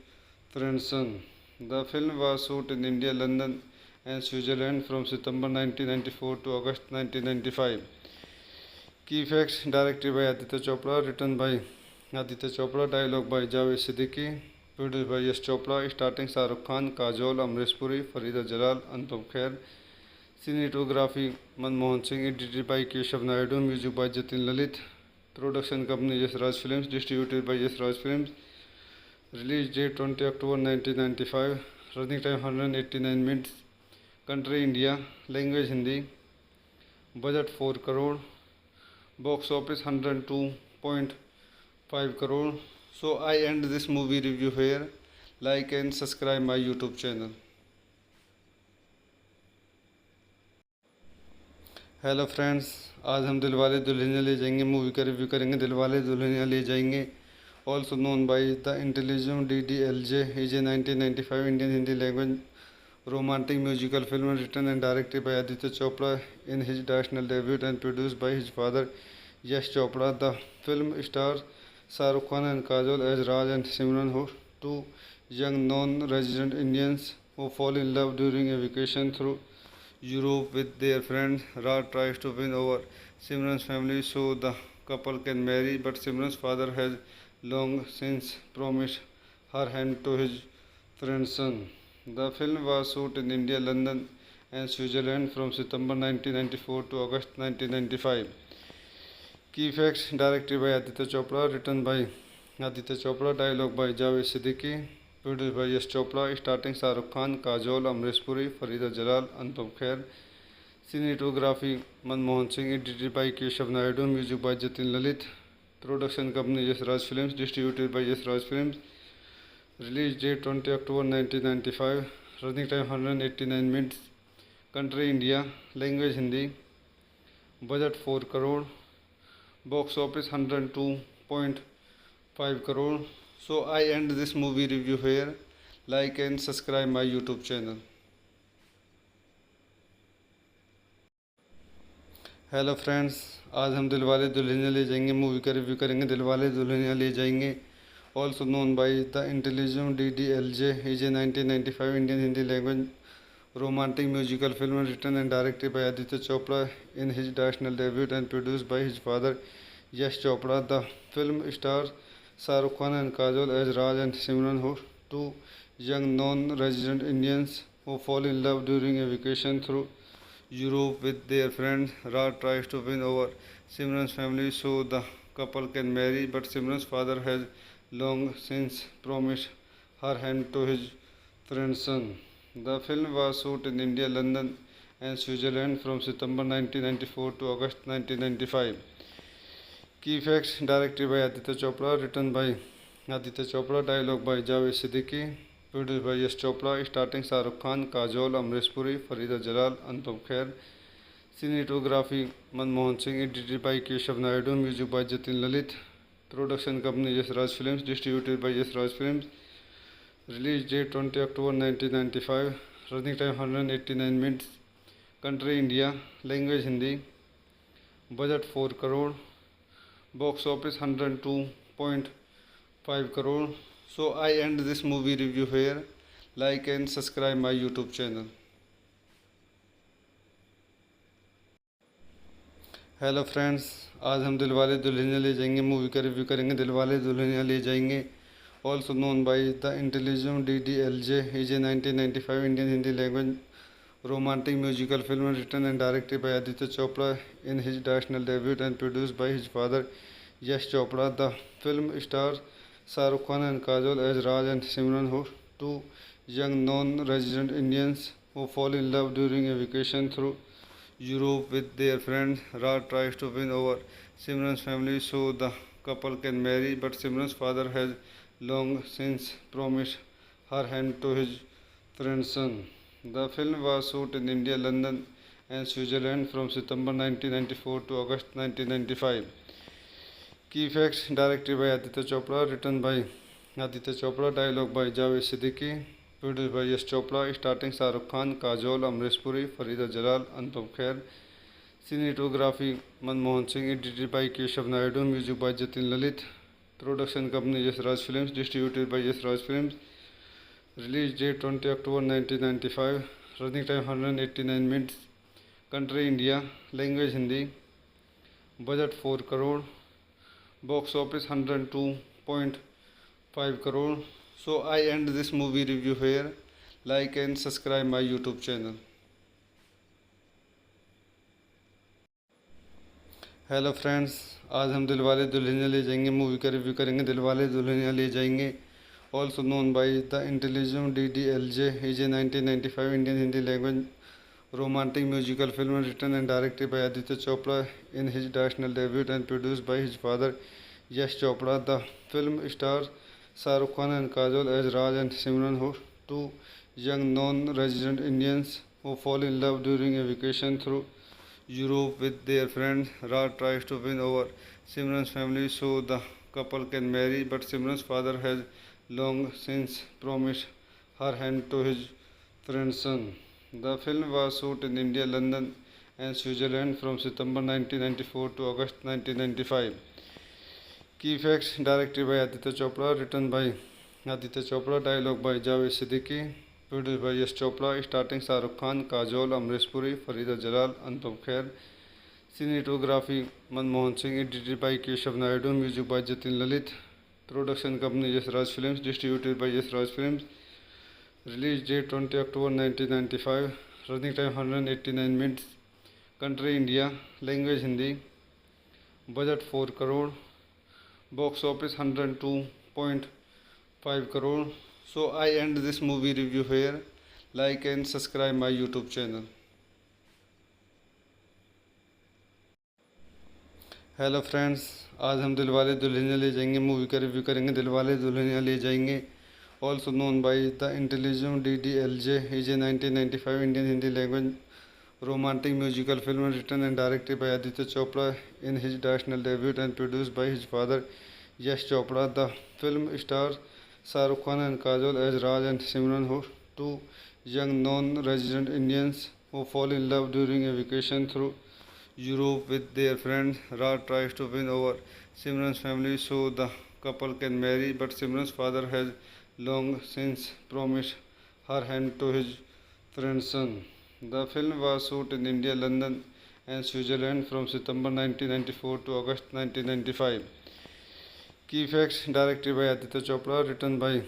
Speaker 1: friend's son. The film was shot in India, London and Switzerland from September 1994 to August 1995. Key facts: directed by Aditya Chopra, written by Aditya Chopra, dialogue by Javed Siddiqui, produced by Yash Chopra, starting Shah Rukh Khan, Kajol, Amrish Puri, Farida Jalal, Anupam Kher. Cinematography Manmohan Singh, edited by Keshav Naidu, music by Jatin Lalit. Production company Yash Raj Films, distributed by Yash Raj Films. Release date 20 October 1995. Running time 189 minutes. Country India. Language Hindi. Budget 4 crore. Box office 102.5 crore. So I end this movie review here. Like and subscribe my YouTube channel. Hello friends, आज हम दिलवाले दुल्हनिया ले जाएंगे movie का review करेंगे. दिलवाले दुल्हनिया ले जाएंगे, also known by the Intelligent DDLJ, is a 1995 Indian Hindi language romantic musical film written and directed by Aditya Chopra in his directorial debut and produced by his father Yash Chopra. The film stars Shah Rukh Khan and Kajol as Raj and Simran, two young non-resident Indians who fall in love during a vacation through Europe with their friends. Raj tries to win over Simran's family so the couple can marry, but Simran's father has long since promised her hand to his friend's son. The film was shot in India, London and Switzerland from September 1994 to August 1995. Key facts: directed by Aditya Chopra, written by Aditya Chopra, dialogue by Javed Siddiqui, produced by Yash Chopra, starting Shah Rukh Khan, Kajol, Amrish Puri, Farida Jalal, Anupam Kher. Cinematography Manmohan Singh, edited by Keshav Naidu, music by Jatin Lalit. Production company Yash Raj Films, distributed by Yash Raj Films. Release date 20 October 1995. Running time 189 minutes. Country India. Language Hindi. Budget 4 crore. Box office 102.5 crore. So I end this movie review here. Like and subscribe my YouTube channel. Hello friends, आज हम दिलवाले दुल्हनिया ले जाएंगे movie का review करेंगे. दिलवाले दुल्हनिया ले जाएंगे, also known by the Intelligent DDLJ, is a 1995 Indian Hindi language romantic musical film written and directed by Aditya Chopra in his national debut and produced by his father Yash Chopra. The film stars Shah Rukh Khan and Kajol as Raj and Simran, who two young non-resident Indians who fall in love during a vacation through Europe with their friends. Raj tries to win over Simran's family so the couple can marry, but Simran's father has long since promised her hand to his friend's son. The film was shot in India, London, and Switzerland from September 1994 to August 1995. Key facts: directed by Aditya Chopra, written by Aditya Chopra, dialogue by Javed Siddiqui, produced by Yash Chopra, starting Shah Rukh Khan, Kajol, Amrish Puri, Farida Jalal, Anupam Kher. Cinematography Manmohan Singh, edited by Keshav Naidu, music by Jatin Lalit. Production company Yash Raj Films, distributed by Yash Raj Films. Release date 20 October 1995. Running time 189 minutes. Country India. Language Hindi. Budget 4 crore. Box office 102.5 crore. So I end this movie review here. Like and subscribe my YouTube channel. Hello friends, आज हम दिलवाले दुल्हनिया ले जाएंगे movie का review करेंगे। दिलवाले दुल्हनिया ले जाएंगे, also known by the Intelligent DDLJ, is a 1995 Indian Hindi language romantic musical film written and directed by Aditya Chopra in his national debut and produced by his father Yash Chopra. The film stars Shah Rukh Khan and Kajol as Raj and Simran, who two young non-resident Indians who fall in love during a vacation through Europe with their friends. Raj tries to win over Simran's family so the couple can marry, but Simran's father has long since promised her hand to his friend's son. The film was shot in India, London, and Switzerland from September 1994 to August 1995. Key facts: directed by Aditya Chopra, written by Aditya Chopra, dialogue by Javed Siddiqui, produced by Yash Chopra, starting Shah Rukh Khan, Kajol, Amrish Puri, Farida Jalal, Anupam Kher. Cinematography Manmohan Singh, edited by Keshav Naidu, music by Jatin Lalit. Production company Yash Raj Films, distributed by Yash Raj Films. Release date 20 October 1995. Running time 189 minutes. Country India. Language Hindi. Budget 4 crore. Box office 102.5 crore. So I end this movie review here. Like and subscribe my YouTube channel. Hello friends, आज हम दिलवाले दुल्हनिया ले जाएंगे movie का review करेंगे। दिलवाले दुल्हनिया ले जाएंगे, also known by the Intelligent DDLJ, is a 1995 Indian Hindi language romantic musical film written and directed by Aditya Chopra in his national debut and produced by his father Yash Chopra. The film stars Shah Rukh Khan and Kajol as Raj and Simran, who two young non-resident Indians who fall in love during a vacation through Europe with their friends. Raj tries to win over Simran's family so the couple can marry, but Simran's father has long since promised her hand to his friend's son. The film was shot in India, London, and Switzerland from September 1994 to August 1995. Key facts: directed by Aditya Chopra, written by Aditya Chopra, dialogue by Javed Siddiqui, produced by Yash Chopra, starting Shah Rukh Khan, Kajol, Amrish Puri, Farida Jalal, Anupam Kher. Cinematography Manmohan Singh, edited by Keshav Naidu, music by Jatin Lalit. Production company Yash Raj Films, distributed by Yash Raj Films. Release date 20 October 1995. Running time 189 minutes. Country India. Language Hindi. Budget 4 crore. Box office 102.5 crore. So I end this movie review here. Like and subscribe my YouTube channel. Hello friends, आज हम दिलवाले दुल्हनिया ले जाएंगे movie का review करेंगे। दिलवाले दुल्हनिया ले जाएंगे, also known by the Intelligent DDLJ, is a 1995 Indian Hindi language romantic musical film written and directed by Aditya Chopra in his national debut and produced by his father Yash Chopra. The film stars Shah Rukh Khan and Kajol as Raj and Simran, who two young non-resident Indians who fall in love during a vacation through Europe with their friends. Raj tries to win over Simran's family so the couple can marry, but Simran's father has long since promised her hand to his friend's son. The film was shot in India, London, and Switzerland from September 1994 to August 1995. Key facts: directed by Aditya Chopra, written by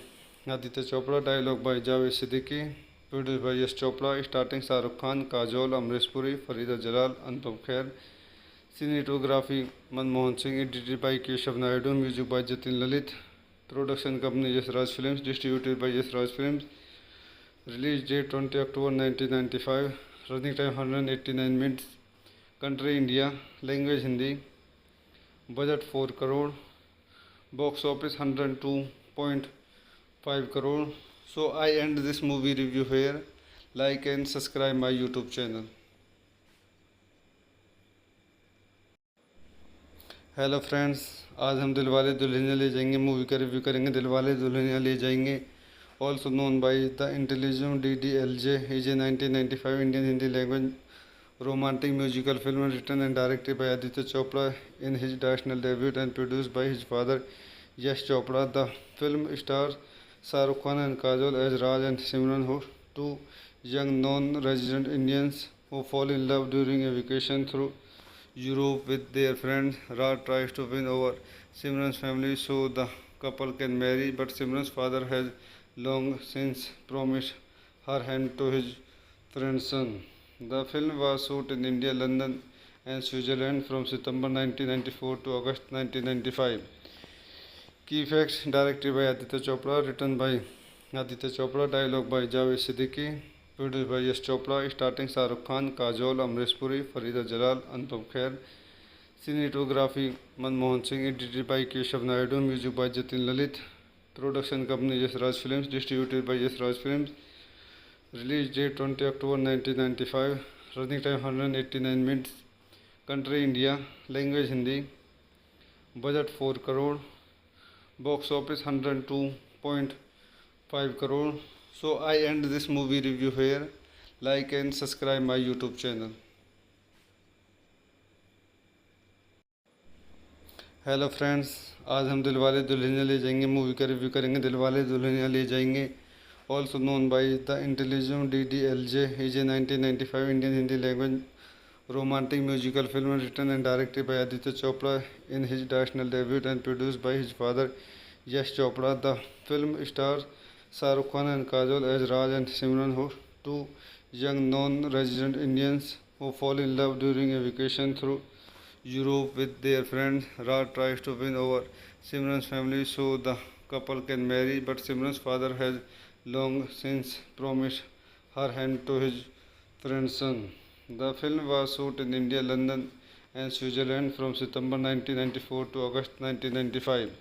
Speaker 1: Aditya Chopra, dialogue by Javed Siddiqui, produced by Yash Chopra, starting Shah Rukh Khan, Kajol, Amrish Puri, Farida Jalal, Anupam Kher. Cinematography Manmohan Singh, edited by Keshav Naidu, music by Jatin Lalit. Production company Yash Raj Films, distributed by Yash Raj Films. Release date 20 October 1995. Running time 189 minutes. Country India. Language Hindi. Budget 4 crore. Box office 102.5 crore. So I end this movie review here. Like and subscribe my YouTube channel. Hello friends, आज हम दिलवाले दुल्हनिया ले जाएंगे movie का review करेंगे। दिलवाले दुल्हनिया ले जाएंगे, also known by the intelligent DDLJ, is a 1995 Indian Hindi language romantic musical film written and directed by Aditya Chopra in his directorial debut and produced by his father Yash Chopra. The film stars Shah Rukh Khan and Kajol as Raj and Simran, two young non-resident Indians who fall in love during a vacation through Europe with their friend. Raj tries to win over Simran's family so the couple can marry, but Simran's father has long since promised her hand to his friend's son. The film was shot in India, London, and Switzerland from September 1994 to August 1995. Key facts: directed by Aditya Chopra, written by Aditya Chopra, dialogue by Javed Siddiqui, produced by Yash Chopra, starting Shah Rukh Khan, Kajol, Amrish Puri, Farida Jalal, Anupam Kher. Cinematography Manmohan Singh, edited by Keshav Naidu, music by Jatin Lalit. Production company Yash Raj Films, distributed by Yash Raj Films. Release date 20 October 1995. Running time 189 minutes. Country India. Language Hindi. Budget 4 crore. Box office 102.5 crore. So I end this movie review here. Like and subscribe my YouTube channel. Hello friends, आज हम दिलवाले दुल्हनिया ले जाएंगे movie का review करेंगे। दिलवाले दुल्हनिया ले जाएंगे, also known by the intelligent DDLJ, is a 1995 Indian Hindi language romantic musical film written and directed by Aditya Chopra in his directorial debut and produced by his father Yash Chopra. The film stars Shah Rukh Khan and Kajol as Raj and Simran, two young non-resident Indians who fall in love during a vacation through Europe with their friend. Raj tries to win over Simran's family so the couple can marry, but Simran's father has long since promised her hand to his friend's son. The film was shot in India, London, and Switzerland from September 1994 to August 1995.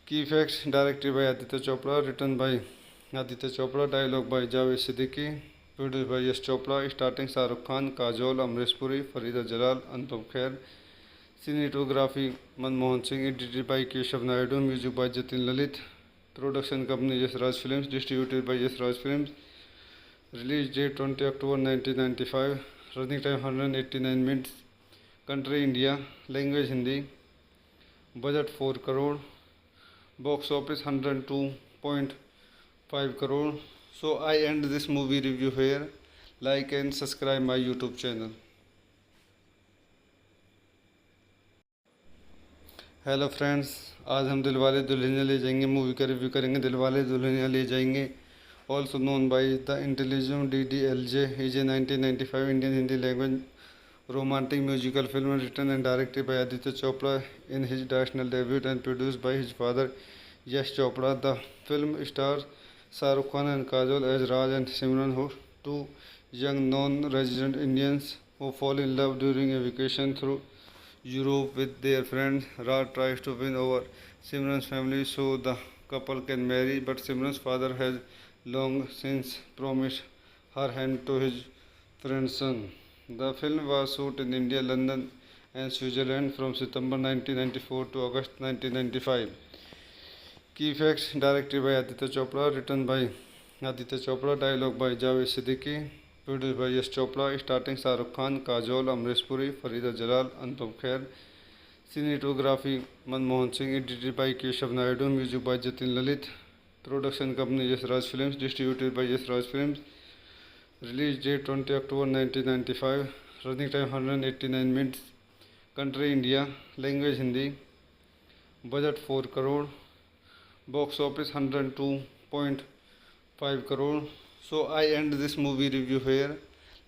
Speaker 1: Key facts: directed by Aditya Chopra, written by Aditya Chopra, dialogue by Javed Siddiqui, produced by Yash Chopra, starting Shah Rukh Khan, Kajol, Amrish Puri, Farida Jalal, Anupam Kher. Cinematography Manmohan Singh, edited by Keshav Naidu, music by Jatin Lalit. Production company Yash Raj Films, distributed by Yash Raj Films. Release date 20 October 1995. Running time 189 minutes. Country India. Language Hindi. Budget 4 crore. Box office 102.5 crore. So I end this movie review here. Like and subscribe my YouTube channel. Hello friends, आज हम दिलवाले दुल्हनिया ले जाएंगे movie का review करेंगे। दिलवाले दुल्हनिया ले जाएंगे, also known by the intelligent DDLJ, is a 1995 Indian Hindi language romantic musical film written and directed by Aditya Chopra in his directorial debut and produced by his father Yash Chopra. The film stars Shah Rukh Khan and Kajol as Raj and Simran, two young non-resident Indians who fall in love during a vacation through Europe with their friend. Raj tries to win over Simran's family so the couple can marry, but Simran's father has long since promised her hand to his friend's son. The film was shot in India, London, and Switzerland from September 1994 to August 1995. Key facts: directed by Aditya Chopra, written by Aditya Chopra, dialogue by Javed Siddiqui, produced by Yash Chopra, starting Shah Rukh Khan, Kajol, Amrish Puri, Farida Jalal, Anupam Kher. Cinematography Manmohan Singh, edited by Keshav Naidu, music by Jatin Lalit, production company Yes Raj Films, distributed by Yes Raj Films. Release date 20 October 1995, running time 189 minutes, country India, language Hindi, budget 4 crore, box office 102.5 crore. So I end this movie review here.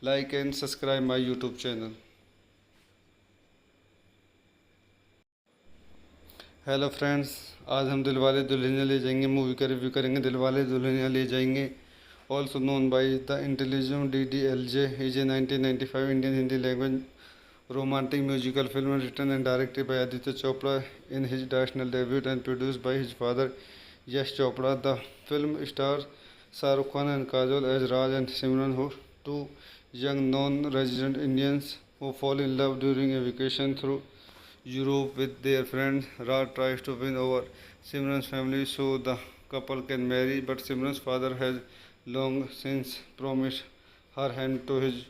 Speaker 1: Like and subscribe my YouTube channel. Hello friends, आज हम दिलवाले दुल्हनिया ले जाएंगे movie का review करेंगे। दिलवाले दुल्हनिया ले जाएंगे, also known by the Intelligent DDLJ, is a 1995 Indian Hindi language romantic musical film written and directed by Aditya Chopra in his directorial debut and produced by his father Yash Chopra. The film stars Shah Rukh Khan and Kajol as Raj and Simran, who two young non-resident Indians who fall in love during a vacation through Europe with their friends. Raj tries to win over Simran's family so the couple can marry, but Simran's father has long since promised her hand to his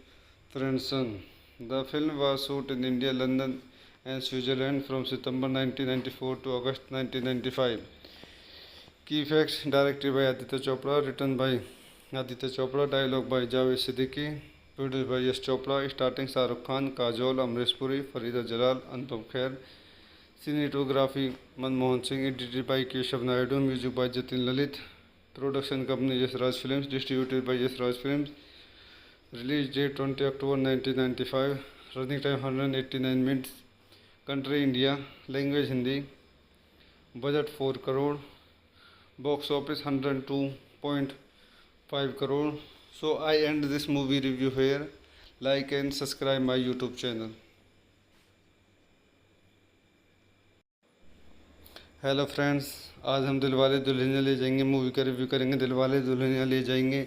Speaker 1: friend's son. The film was shot in India, London, and Switzerland from September 1994 to August 1995. Key facts: directed by Aditya Chopra, written by Aditya Chopra, dialogue by Javed Siddiqui, produced by Yash Chopra, starting Shah Rukh Khan, Kajol, Amrish Puri, Farida Jalal, Anupam Kher. Cinematography Manmohan Singh, edited by Keshav Naidu, music by Jatin Lalit, production company Yes Raj Films, distributed by Yes Raj Films. Release date 20 October 1995, running time 189 minutes, country India, language Hindi, budget 4 crore, box office 102.5 crore. So I end this movie review here. Like and subscribe my YouTube channel. Hello friends, आज हम दिलवाले दुल्हनिया ले जाएंगे movie का review करेंगे। दिलवाले दुल्हनिया ले जाएंगे,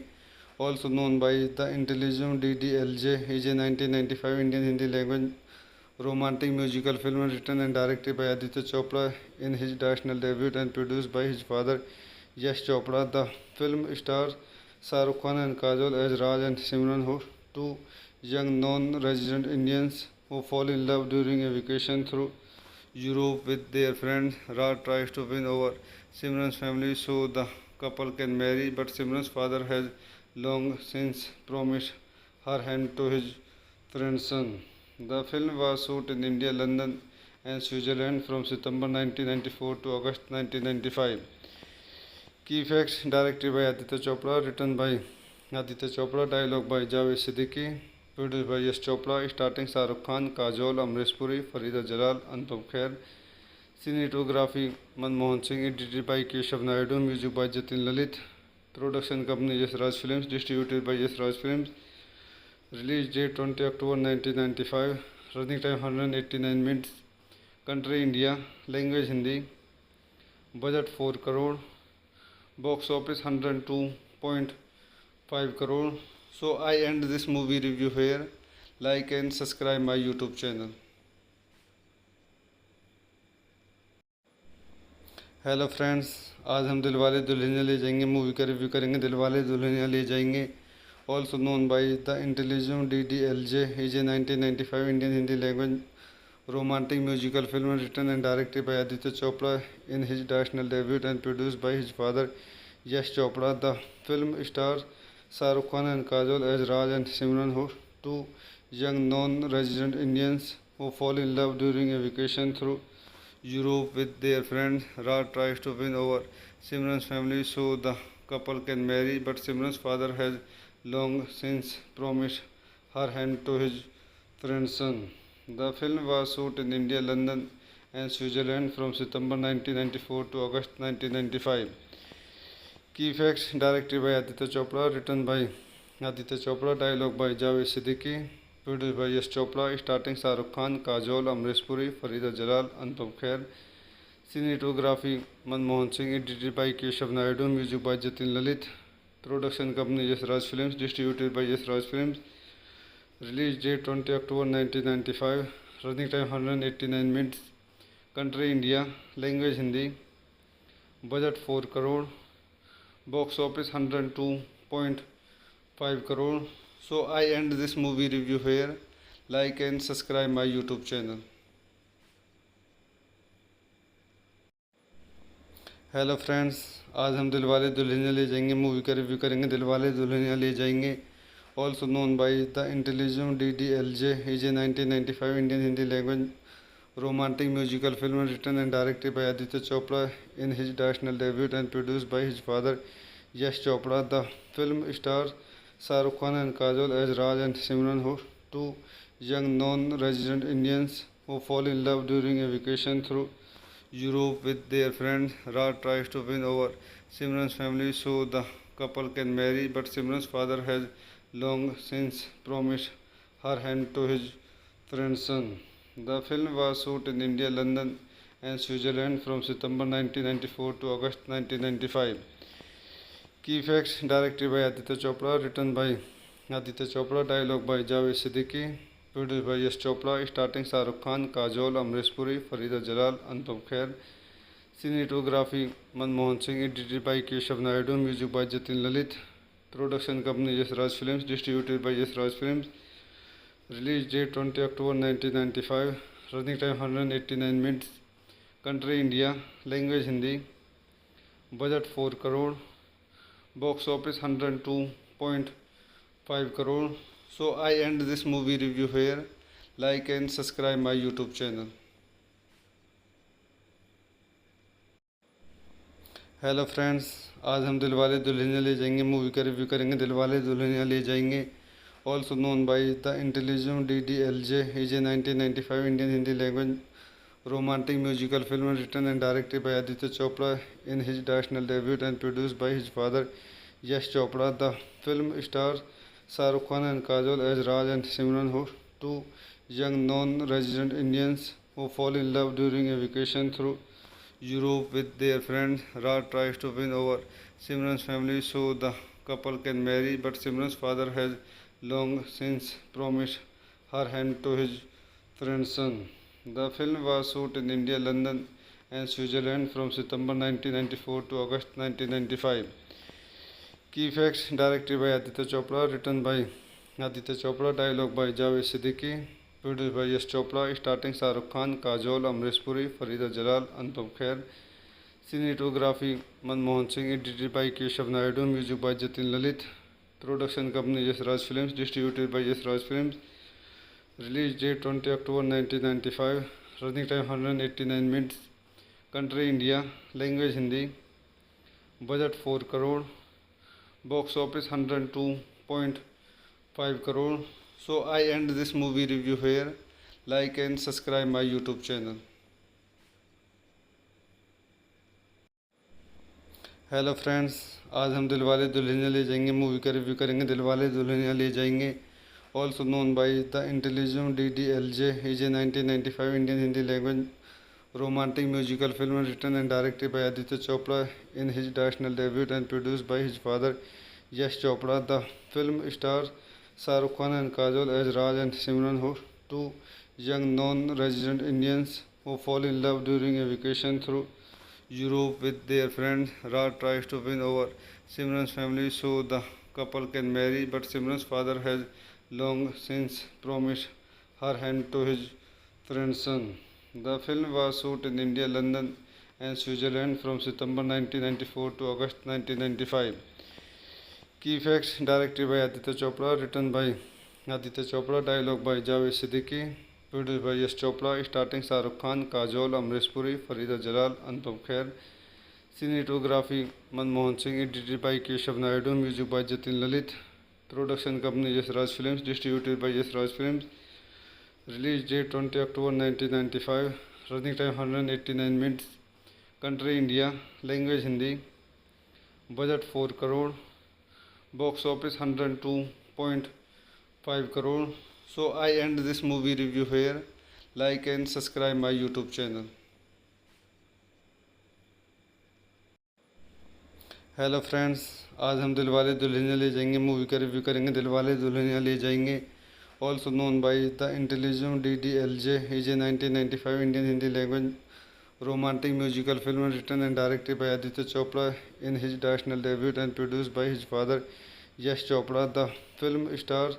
Speaker 1: also known by the Intelligent DDLJ, is a 1995 Indian Hindi language romantic musical film written and directed by Aditya Chopra in his directorial debut and produced by his father Yash Chopra. The film stars Shah Rukh Khan and Kajol as Raj and Simran, who two young non-resident Indians who fall in love during a vacation through Europe with their friends. Raj tries to win over Simran's family so the couple can marry, but Simran's father has long since promised her hand to his friend's son. The film was shot in India, London, and Switzerland from September 1994 to August 1995. Key facts: directed by Aditya Chopra, written by Aditya Chopra, dialogue by Javed Siddiqui, produced by Yash Chopra, starting Shah Rukh Khan, Kajol, Amrish Puri, Farida Jalal, Anupam Kher. Cinematography Manmohan Singh, edited by Keshav Naidu, music by Jatin Lalit, production company Yes Raj Films, distributed by Yes Raj Films. Release date 20 October 1995, running time 189 minutes, country India, language Hindi, budget 4 crore, box office 102.5 crore. So I end this movie review here. Like and subscribe my YouTube channel. Hello friends, आज हम दिलवाले दुल्हनिया ले जाएंगे movie का review करेंगे। दिलवाले दुल्हनिया ले जाएंगे, also known by the Intelligent DDLJ, is a 1995 Indian Hindi language romantic musical film written and directed by Aditya Chopra in his directorial debut and produced by his father Yash Chopra. The film stars Shah Rukh Khan and Kajol as Raj and Simran, who two young non-resident Indians who fall in love during a vacation through Europe with their friends. Raj tries to win over Simran's family so the couple can marry, but Simran's father has long since promised her hand to his friend's son. The film was shot in India, London, and Switzerland from September 1994 to August 1995. Key facts: directed by Aditya Chopra, written by Aditya Chopra, dialogue by Javed Siddiqui, produced by Yash Chopra, starting Shah Rukh Khan, Kajol, Amrish Puri, Farida Jalal, Anupam Kher. Cinematography Manmohan Singh, edited by Keshav Naidu, music by Jatin Lalit, production company Yes Raj Films, distributed by Yes Raj Films. Release date 20 October 1995, running time 189 minutes, country India, language Hindi, budget 4 crore, box office 102.5 crore. So I end this movie review here. Like and subscribe my YouTube channel. Hello friends, आज हम दिलवाले दुल्हनिया ले जाएंगे movie का review करेंगे। दिलवाले दुल्हनिया ले जाएंगे, also known by the intelligent DDLJ, is a 1995 Indian Hindi language romantic musical film written and directed by Aditya Chopra in his national debut and produced by his father Yash Chopra. The film stars Shah Rukh Khan and Kajol as Raj and Simran, who two young non-resident Indians who fall in love during a vacation through Europe with their friend. Raj tries to win over Simran's family so the couple can marry, but Simran's father has long since promised her hand to his friend's son. The film was shot in India, London, and Switzerland from September 1994 to August 1995. Key facts: directed by Aditya Chopra, written by Aditya Chopra, dialogue by Javed Siddiqui, produced by Yash Chopra, starting Shah Rukh Khan, Kajol, Amrish Puri, Farida Jalal, Anupam Kher. Cinematography Manmohan Singh, edited by Keshav Naidu, music by Jatin Lalit. Production company Yash Raj Films, distributed by Yash Raj Films. Release date 20 October 1995. Running time 189 minutes. Country India. Language Hindi. Budget 4 crore. Box office 102.5 crore. So I end this movie review here. Like and subscribe my YouTube channel. Hello friends, आज हम दिलवाले दुल्हनिया ले जाएंगे movie का review करेंगे। दिलवाले दुल्हनिया ले जाएंगे, also known by the intelligent DDLJ, is a 1995 Indian Hindi language romantic musical film written and directed by Aditya Chopra in his national debut and produced by his father Yash Chopra. The film stars Shah Rukh Khan and Kajol as Raj and Simran, who two young non-resident Indians who fall in love during a vacation through Europe with their friends. Raj tries to win over Simran's family so the couple can marry, but Simran's father has long since promised her hand to his friend's son. The film was shot in India, London, and Switzerland from September 1994 to August 1995. Key facts: directed by Aditya Chopra, written by Aditya Chopra, dialogue by Javed Siddiqui, produced by Yash Chopra, starting Shah Rukh Khan, Kajol, Amrish Puri, Farida Jalal, Anupam Kher. Cinematography Manmohan Singh, edited by Keshav Naidu, music by Jatin Lalit. Production company Yash Raj Films, distributed by Yash Raj Films. Release date 20 October 1995. Running time 189 minutes. Country India. Language Hindi. Budget 4 crore. Box office 102.5 crore. So I end this movie review here. Like and subscribe my YouTube channel. Hello friends, आज हम दिलवाले दुल्हनिया ले जाएंगे movie का review करेंगे। दिलवाले दुल्हनिया ले जाएंगे, also known by the intelligent DDLJ, is a 1995 Indian Hindi language romantic musical film written and directed by Aditya Chopra in his national debut and produced by his father Yash Chopra. The film stars Shah Rukh Khan and Kajol as Raj and Simran, who two young non-resident Indians who fall in love during a vacation through Europe with their friends. Raj tries to win over Simran's family so the couple can marry, but Simran's father has long since promised her hand to his friend's son. The film was shot in India, London, and Switzerland from September 1994 to August 1995. Key facts: directed by Aditya Chopra, written by Aditya Chopra, dialogue by Javed Siddiqui, produced by Yash Chopra, starting Shah Rukh Khan, Kajol, Amrish Puri, Farida Jalal, Anupam Kher. Cinematography Manmohan Singh, edited by Keshav Naidu, music by Jatin Lalit. Production company Yash Raj Films, distributed by Yash Raj Films. Release date 20 October 1995. Running time 189 minutes. Country India. Language Hindi. Budget 4 crore. Box office 102.5 crore. So I end this movie review here. Like and subscribe my YouTube channel. Hello friends, आज हम दिलवाले दुल्हनिया ले जाएंगे movie का review करेंगे। दिलवाले दुल्हनिया ले जाएंगे, also known by the intelligent DDLJ, is a 1995 Indian Hindi language romantic musical film written and directed by Aditya Chopra in his national debut and produced by his father Yash Chopra. The film stars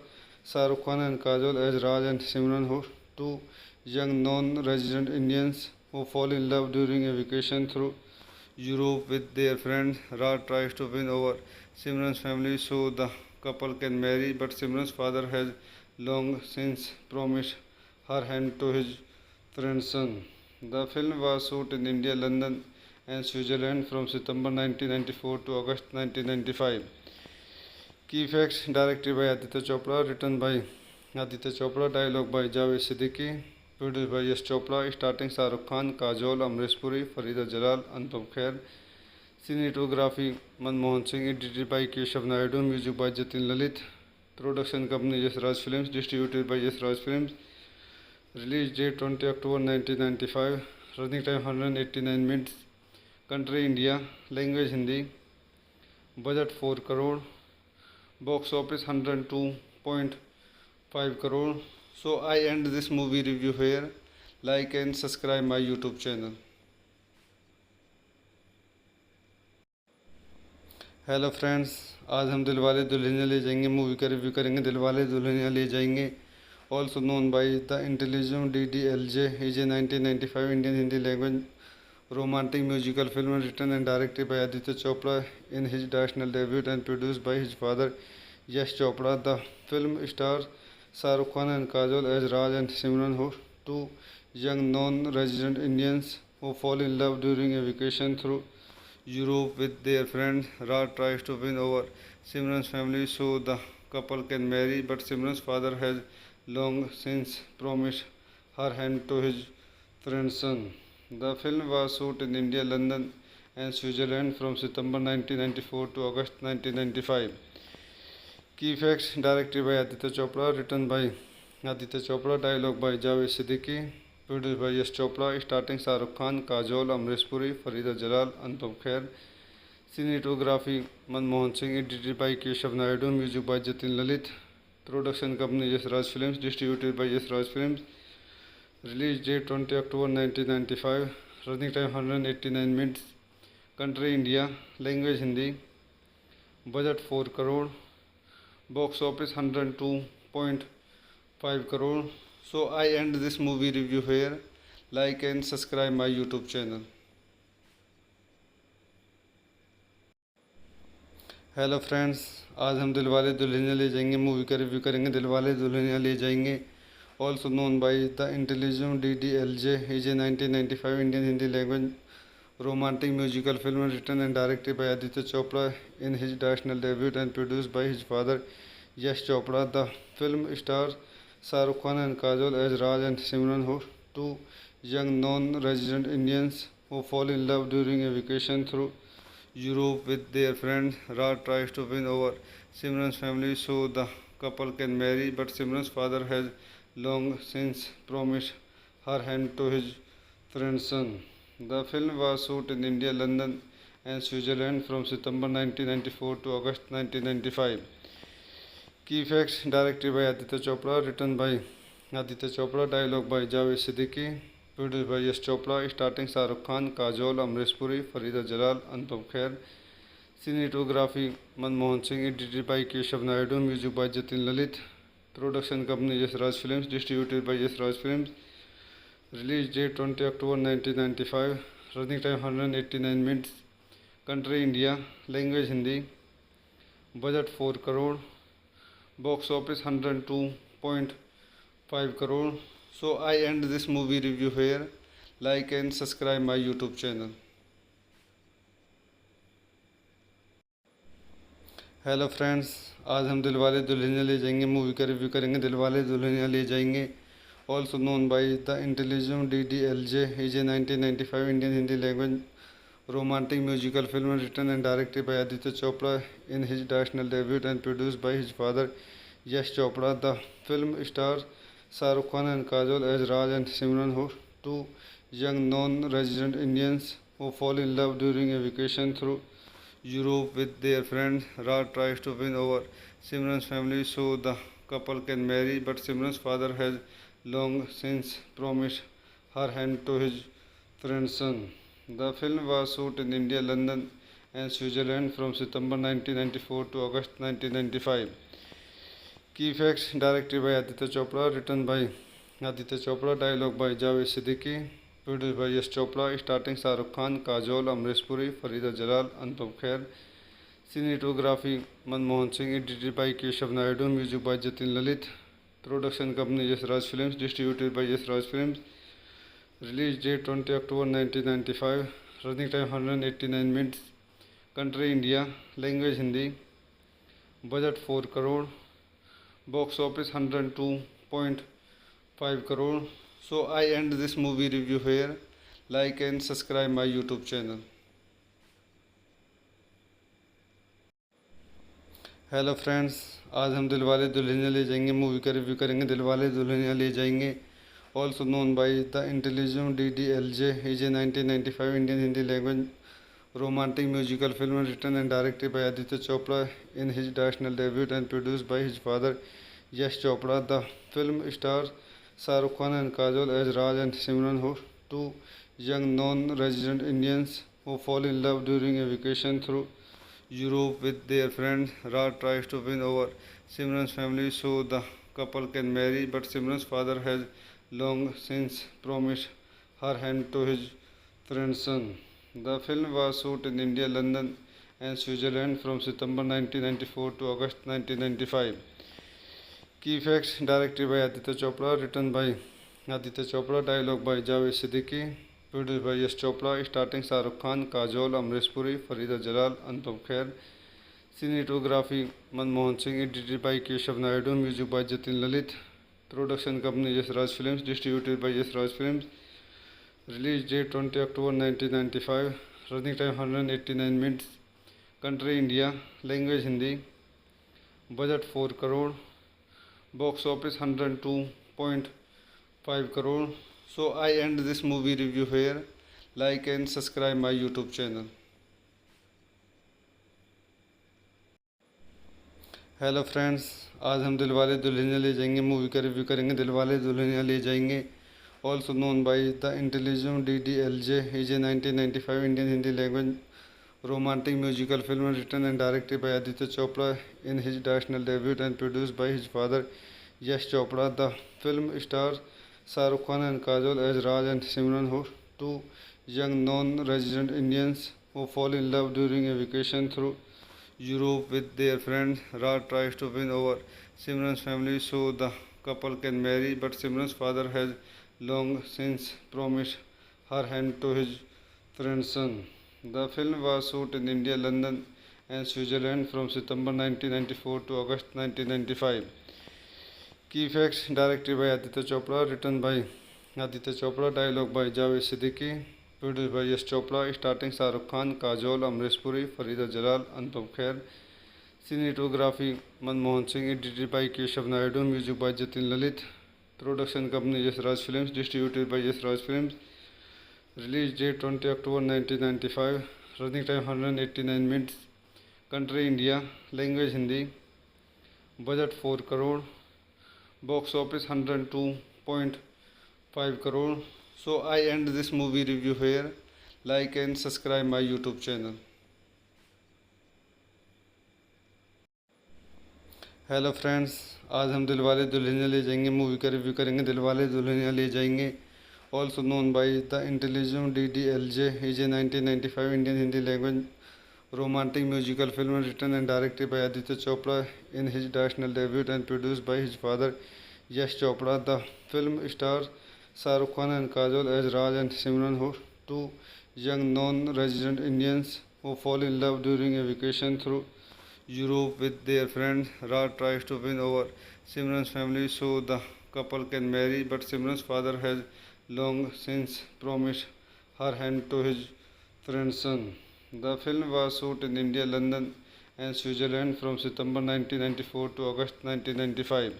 Speaker 1: Shah Rukh Khan and Kajol as Raj and Simran, who two young non-resident Indians who fall in love during a vacation through Europe with their friend. Raj tries to win over Simran's family so the couple can marry, but Simran's father has long since promised her hand to his friend's son. The film was shot in India, London, and Switzerland from September 1994 to August 1995. Key facts: directed by Aditya Chopra, written by Aditya Chopra, dialogue by Javed Siddiqui, produced by Yash Chopra, starting Shah Rukh Khan, Kajol, Amrish Puri, Farida Jalal, Anupam Kher. Cinematography Manmohan Singh, edited by Keshav Naidu, music by Jatin Lalit. Production company Yash Raj Films, distributed by Yash Raj Films. Release date 20 October 1995. Running time 189 minutes. Country India. Language Hindi. Budget 4 crore. Box office 102.5 crore. So I end this movie review here. Like and subscribe my YouTube channel. Hello friends, आज हम दिलवाले दुल्हनिया ले जाएंगे movie का review करेंगे। दिलवाले दुल्हनिया ले जाएंगे, also known by the Intelligent DDLJ, is a 1995 Indian Hindi language romantic musical film written and directed by Aditya Chopra in his directorial debut and produced by his father Yash Chopra. The film stars Shah Rukh Khan and Kajol as Raj and Simran, two young non-resident Indians who fall in love during a vacation through Europe with their friend. Raj tries to win over Simran's family so the couple can marry, but Simran's father has long since promised her hand to his friend's son. The film was shot in India, London, and Switzerland from September 1994 to August 1995. Key facts: directed by Aditya Chopra, written by Aditya Chopra, dialogue by Javed Siddiqui, produced by Yash Chopra, starting Shah Rukh Khan, Kajol, Amrish Puri, Farida Jalal, Anupam Kher. Cinematography Manmohan Singh, edited by Keshav Naidu, music by Jatin Lalit. Production company Yash Raj Films, distributed by Yash Raj Films. Release date 20 October 1995. Running time 189 minutes. Country India. Language Hindi. Budget 4 crore. Box office 102.5 crore. So I end this movie review here. Like and subscribe my YouTube channel. Hello friends, आज हम दिलवाले दुल्हनिया ले जाएंगे movie का review करेंगे। दिलवाले दुल्हनिया ले जाएंगे, also known by the Intelligent DDLJ, is a 1995 Indian Hindi language romantic musical film written and directed by Aditya Chopra in his directorial debut and produced by his father Yash Chopra. The film stars Shah Rukh Khan and Kajol as Raj and Simran, two young non-resident Indians who fall in love during a vacation through Europe with their friend. Raj tries to win over Simran's family so the couple can marry, but Simran's father has long since promised her hand to his friend's son. The film was shot in India, London, and Switzerland from September 1994 to August 1995. Key facts: directed by Aditya Chopra, written by Aditya Chopra, dialogue by Javed Siddiqui, produced by Yash Chopra, starting Shah Rukh Khan, Kajol, Amrish Puri, Farida Jalal, Anupam Kher. Cinematography Manmohan Singh, edited by Keshav Naidu, music by Jatin Lalit. Production company Yash Raj Films, distributed by Yash Raj Films. Release date 20 October 1995. Running time 189 minutes. Country India. Language Hindi. Budget 4 crore. Box office 102.5 crore. So I end this movie review here. Like and subscribe my YouTube channel. Hello friends, आज हम दिलवाले दुल्हनिया ले जाएंगे movie का review करेंगे। दिलवाले दुल्हनिया ले जाएंगे, also known by the Intelligent DDLJ, is a 1995 Indian Hindi language romantic musical film written and directed by Aditya Chopra in his directorial debut and produced by his father Yash Chopra. The film stars Shah Rukh Khan and Kajol as Raj and Simran, two young non-resident Indians who fall in love during a vacation through Europe with their friend. Raj tries to win over Simran's family so the couple can marry, but Simran's father has long since promised her hand to his friend's son. The film was shot in India, London, and Switzerland from September 1994 to August 1995. Key facts: directed by Aditya Chopra, written by Aditya Chopra, dialogue by Javed Siddiqui, Produced by Yash Chopra, starring Shah Rukh Khan, Kajol, Amrish Puri, Farida Jalal, Anupam Kher. Cinematography Manmohan Singh, edited by Keshav Naidu, music by Jatin Lalit. Production company Yash Raj Films, distributed by Yash Raj Films. Release date 20 October 1995. Running time 189 minutes. Country India. Language Hindi. Budget 4 crore. Box office 102.5 crore. So I end this movie review here. Like and subscribe my YouTube channel. Hello friends, आज हम दिलवाले दुल्हनिया ले जाएंगे movie का review करेंगे। दिलवाले दुल्हनिया ले जाएंगे, also known by the intelligent DDLJ, is a 1995 Indian Hindi language romantic musical film written and directed by Aditya Chopra in his directorial debut and produced by his father Yash Chopra. The film stars Shah Rukh Khan and Kajol as Raj and Simran, two young non-resident Indians who fall in love during a vacation through Europe with their friends. Raj tries to win over Simran's family so the couple can marry, but Simran's father has long since promised her hand to his friend's son. The film was shot in India, London, and Switzerland from September 1994 to August 1995. Key facts: directed by Aditya Chopra, written by Aditya Chopra, dialogue by Javed Siddiqui, produced by Yash Chopra, starring Shah Rukh Khan, Kajol, Amrish Puri, Farida Jalal, Anupam Kher. Cinematography Manmohan Singh, edited by Keshav Naidu, music by Jatin Lalit. Production company Yash Raj Films, distributed by Yash Raj Films. Release date 20 October 1995. Running time 189 minutes. Country India. Language Hindi. Budget 4 crore. Box office 102.5 crore. So I end this movie review here. Like and subscribe my YouTube channel. Hello friends, आज हम दिलवाले दुल्हनिया ले जाएंगे movie का review करेंगे। दिलवाले दुल्हनिया ले जाएंगे, also known by the intelligent DDLJ, is a 1995 Indian Hindi language romantic musical film written and directed by Aditya Chopra in his directorial debut and produced by his father Yash Chopra. The film stars Shah Rukh Khan and Kajol as Raj and Simran, two young non-resident Indians who fall in love during a vacation through Europe with their friends. Raj tries to win over Simran's family so the couple can marry, but Simran's father has long since promised her hand to his friend's son. The film was shot in India, London, and Switzerland from September 1994 to August 1995. Key facts: directed by Aditya Chopra, written by Aditya Chopra, dialogue by Javed Siddiqui, produced by Yash Chopra, starring Shah Rukh Khan, Kajol, Amrish Puri, Farida Jalal, Anupam Kher. Cinematography Manmohan Singh, edited by Keshav Naidu, music by Jatin Lalit. Production company Yash Raj Films, distributed by Yash Raj Films. Release date 20 October 1995. Running time 189 minutes. Country India. Language Hindi. Budget 4 crore. Box office 102.5 crore. So I end this movie review here. Like and subscribe my YouTube channel. Hello friends, आज हम दिलवाले दुल्हनिया ले जाएंगे movie का review करेंगे। दिलवाले दुल्हनिया ले जाएंगे, also known by the intelligent DDLJ, is a 1995 Indian Hindi language romantic musical film written and directed by Aditya Chopra in his directorial debut and produced by his father Yash Chopra. The film stars Shah Rukh Khan and Kajol as Raj and Simran, two young non-resident Indians who fall in love during a vacation through Europe with their friends. Raj tries to win over Simran's family so the couple can marry, but Simran's father has long since promised her hand to his friend's son. The film was shot in India, London, and Switzerland from September 1994 to August 1995.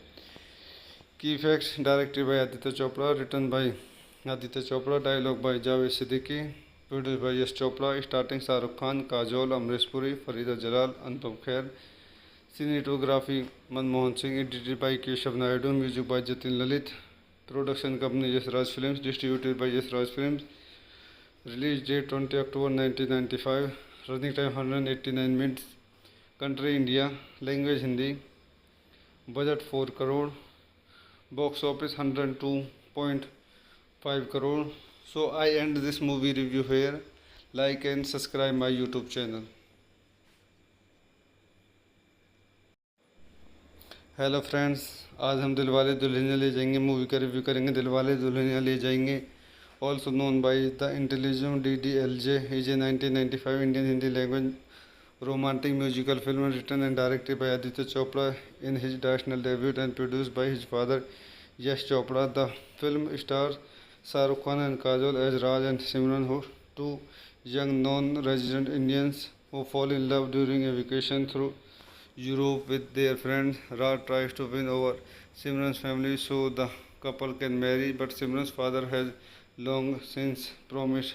Speaker 1: Key facts: directed by Aditya Chopra, written by Aditya Chopra, dialogue by Javed Siddiqui, produced by Yash Chopra, starring Shah Rukh Khan, Kajol, Amrish Puri, Farida Jalal, Anupam Kher. Cinematography Manmohan Singh, edited by Keshav Naidu, music by Jatin Lalit. Production company Yash Raj Films, distributed by Yash Raj Films. Release date 20 October 1995. Running time 189 minutes. Country India. Language Hindi. Budget 4 crore. Box office 102.5 crore. So I end this movie review here. Like and subscribe my YouTube channel. Hello friends, आज हम दिलवाले दुल्हनिया ले जाएंगे movie का review करेंगे। दिलवाले दुल्हनिया ले जाएंगे, also known by the intelligent DDLJ, is a 1995 Indian Hindi language romantic musical film written and directed by Aditya Chopra in his directorial debut and produced by his father Yash Chopra. The film stars Shah Rukh Khan and Kajol as Raj and Simran, who two young non-resident Indians who fall in love during a vacation through Europe with their friends. Raj tries to win over Simran's family so the couple can marry, but Simran's father has long since promised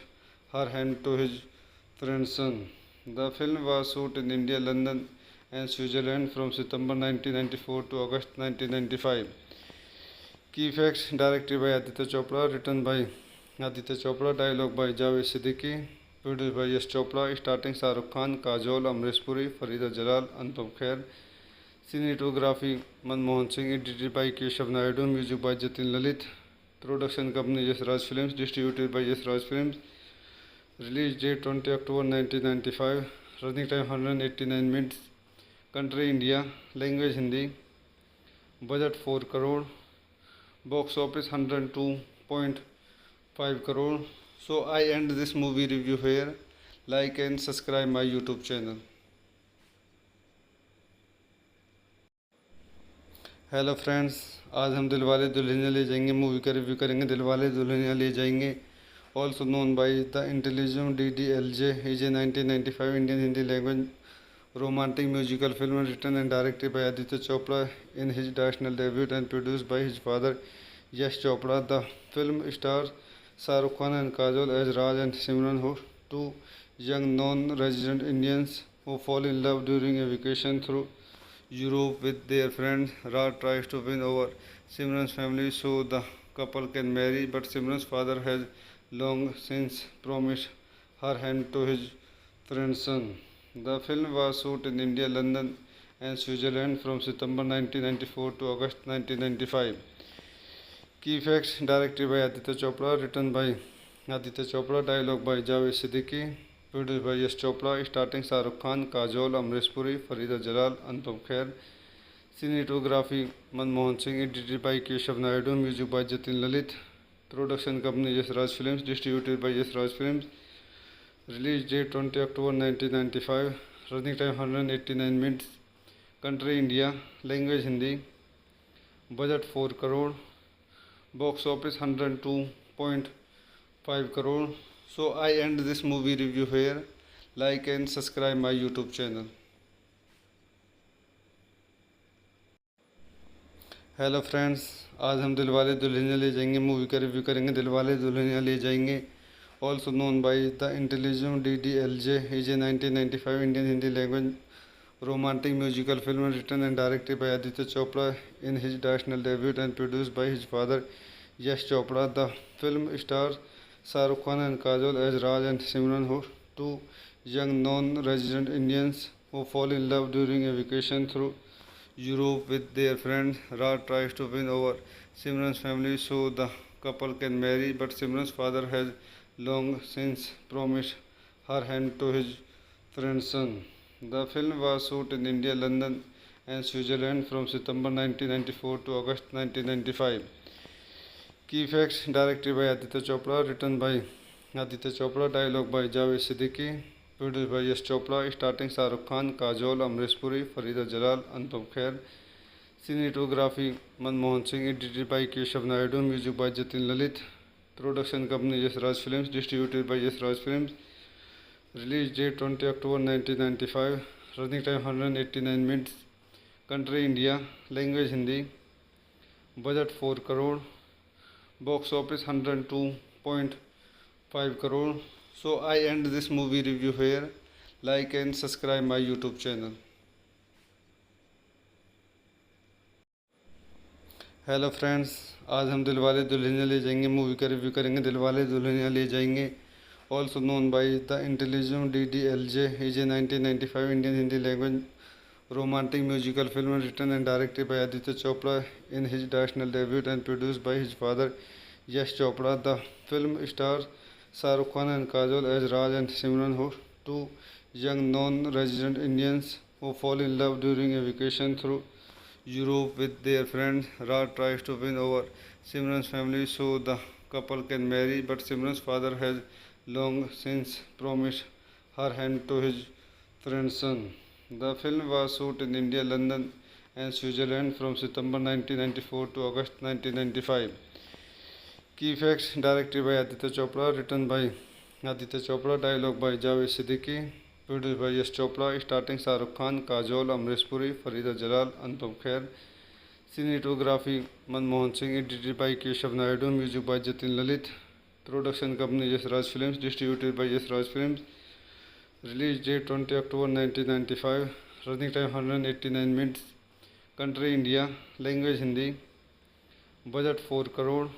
Speaker 1: her hand to his friend's son. The film was shot in India, London, and Switzerland from September 1994 to August 1995. Key facts: directed by Aditya Chopra, written by Aditya Chopra, dialogue by Javed Siddiqui, produced by Yash Chopra, starting Shah Rukh Khan, Kajol, Amrish Puri, Farida Jalal, Anupam Kher. Cinematography Manmohan Singh, edited by Keshav Naidu, music by Jatin Lalit. Production company Yash Raj Films, distributed by Yash Raj Films. Release date 20 October 1995. Running time 189 minutes. Country India. Language Hindi. Budget 4 crore. Box office 102.5 crore. So I end this movie review here. Like and subscribe my YouTube channel. Hello friends, आज हम दिलवाले दुल्हनिया ले जाएंगे movie का review करेंगे। दिलवाले दुल्हनिया ले जाएंगे, also known by the intelligent DDLJ, is a 1995 Indian Hindi language romantic musical film written and directed by Aditya Chopra in his directorial debut and produced by his father Yash Chopra. The film stars Shah Rukh Khan and Kajol as Raj and Simran, who two young non-resident Indians who fall in love during a vacation through Europe with their friends. Raj tries to win over Simran's family so the couple can marry, but Simran's father has long since promised her hand to his friend's son. The film was shot in India, London, and Switzerland from September 1994 to August 1995. Key facts: directed by Aditya Chopra, written by Aditya Chopra, dialogue by Javed Siddiqui, produced by Yash Chopra, starting Shah Rukh Khan, Kajol, Amrish Puri, Farida Jalal, Anupam Kher. Cinematography Manmohan Singh, edited by Keshav Naidu, music by Jatin Lalit. Production company Yash Raj Films, distributed by Yash Raj Films. Release date 20 October 1995. Running time 189 minutes. Country India. Language Hindi. Budget 4 crore. Box office 102.5 crore. So I end this movie review here. Like and subscribe my YouTube channel. Hello friends, आज हम दिलवाले दुल्हनिया ले जाएंगे movie का review करेंगे। दिलवाले दुल्हनिया ले जाएंगे, also known by the intelligent DDLJ, is a 1995 Indian Hindi language romantic musical film written and directed by Aditya Chopra in his directorial debut and produced by his father Yash Chopra. The film stars Shah Rukh Khan and Kajol as Raj and Simran, who two young non-resident Indians who fall in love during a vacation through Europe with their friends. Raj tries to win over Simran's family so the couple can marry, but Simran's father has long since promised her hand to his friend's son. The film was shot in India, London, and Switzerland from September 1994 to August 1995. Key facts: directed by Aditya Chopra, written by Aditya Chopra, dialogue by Javed Siddiqui, produced by Yash Chopra, starring Shah Rukh Khan, Kajol, Amrish Puri, Farida Jalal, Anupam Kher. Cinematography Manmohan Singh, edited by Keshav Naidu, music by Jatin Lalit. Production company Yash Raj Films, distributed by Yash Raj Films. Release date 20 October 1995. Running time 189 minutes. Country India. Language Hindi. Budget 4 crore. Box office 102.5 crore. So I end this movie review here. Like and subscribe my YouTube channel. Hello friends, आज हम दिलवाले दुल्हनिया ले जाएंगे movie का review करेंगे। दिलवाले दुल्हनिया ले जाएंगे, also known by the intelligent DDLJ, is a 1995 Indian Hindi language romantic musical film written and directed by Aditya Chopra in his directorial debut and produced by his father Yash Chopra. The film stars Shah Rukh Khan and Kajol as Raj and Simran, who two young non-resident Indians who fall in love during a vacation through Europe with their friends. Raj tries to win over Simran's family so the couple can marry, but Simran's father has long since promised her hand to his friend's son. The film was shot in India, London, and Switzerland from September 1994 to August 1995. Key facts: directed by Aditya Chopra, written by Aditya Chopra, dialogue by Javed Siddiqui, produced by Yash Chopra, starting Shah Rukh Khan, Kajol, Amrish Puri, Farida Jalal, Anupam Kher. Cinematography Manmohan Singh, edited by Keshav Naidu, music by Jatin Lalit. Production company Yash Raj Films, distributed by Yash Raj Films. Release date 20 October 1995. Running time 189 minutes. Country India. Language Hindi. Budget 4 crore.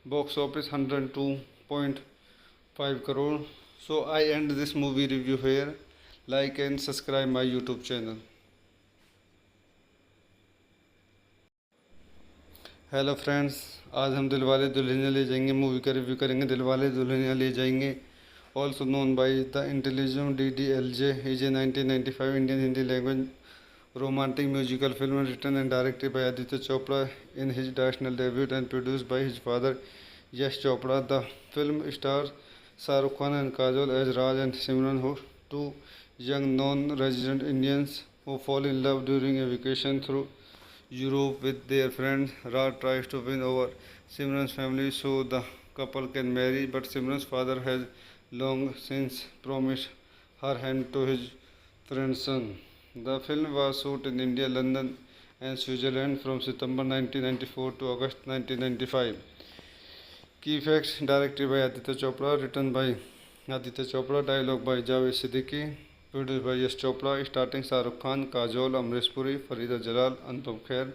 Speaker 1: Box office 102.5 crore. So I end this movie review here. Like and subscribe my YouTube channel. Hello friends, आज हम दिलवाले दुल्हनिया ले जाएंगे movie का review करेंगे। दिलवाले दुल्हनिया ले जाएंगे, also known by the Intelligent DDLJ, is a 1995 Indian Hindi language romantic musical film written and directed by Aditya Chopra in his directorial debut and produced by his father Yash Chopra. The film stars Shah Rukh Khan and Kajol as Raj and Simran, who two young non-resident Indians who fall in love during a vacation through Europe with their friends. Raj tries to win over Simran's family so the couple can marry, but Simran's father has long since promised her hand to his friend's son. The film was shot in India, London, and Switzerland from September 1994 to August 1995. Key facts: directed by Aditya Chopra, written by Aditya Chopra, dialogue by Javed Siddiqui, produced by Yash Chopra, starting Shah Rukh Khan, Kajol, Amrish Puri, Farida Jalal, Anupam Kher.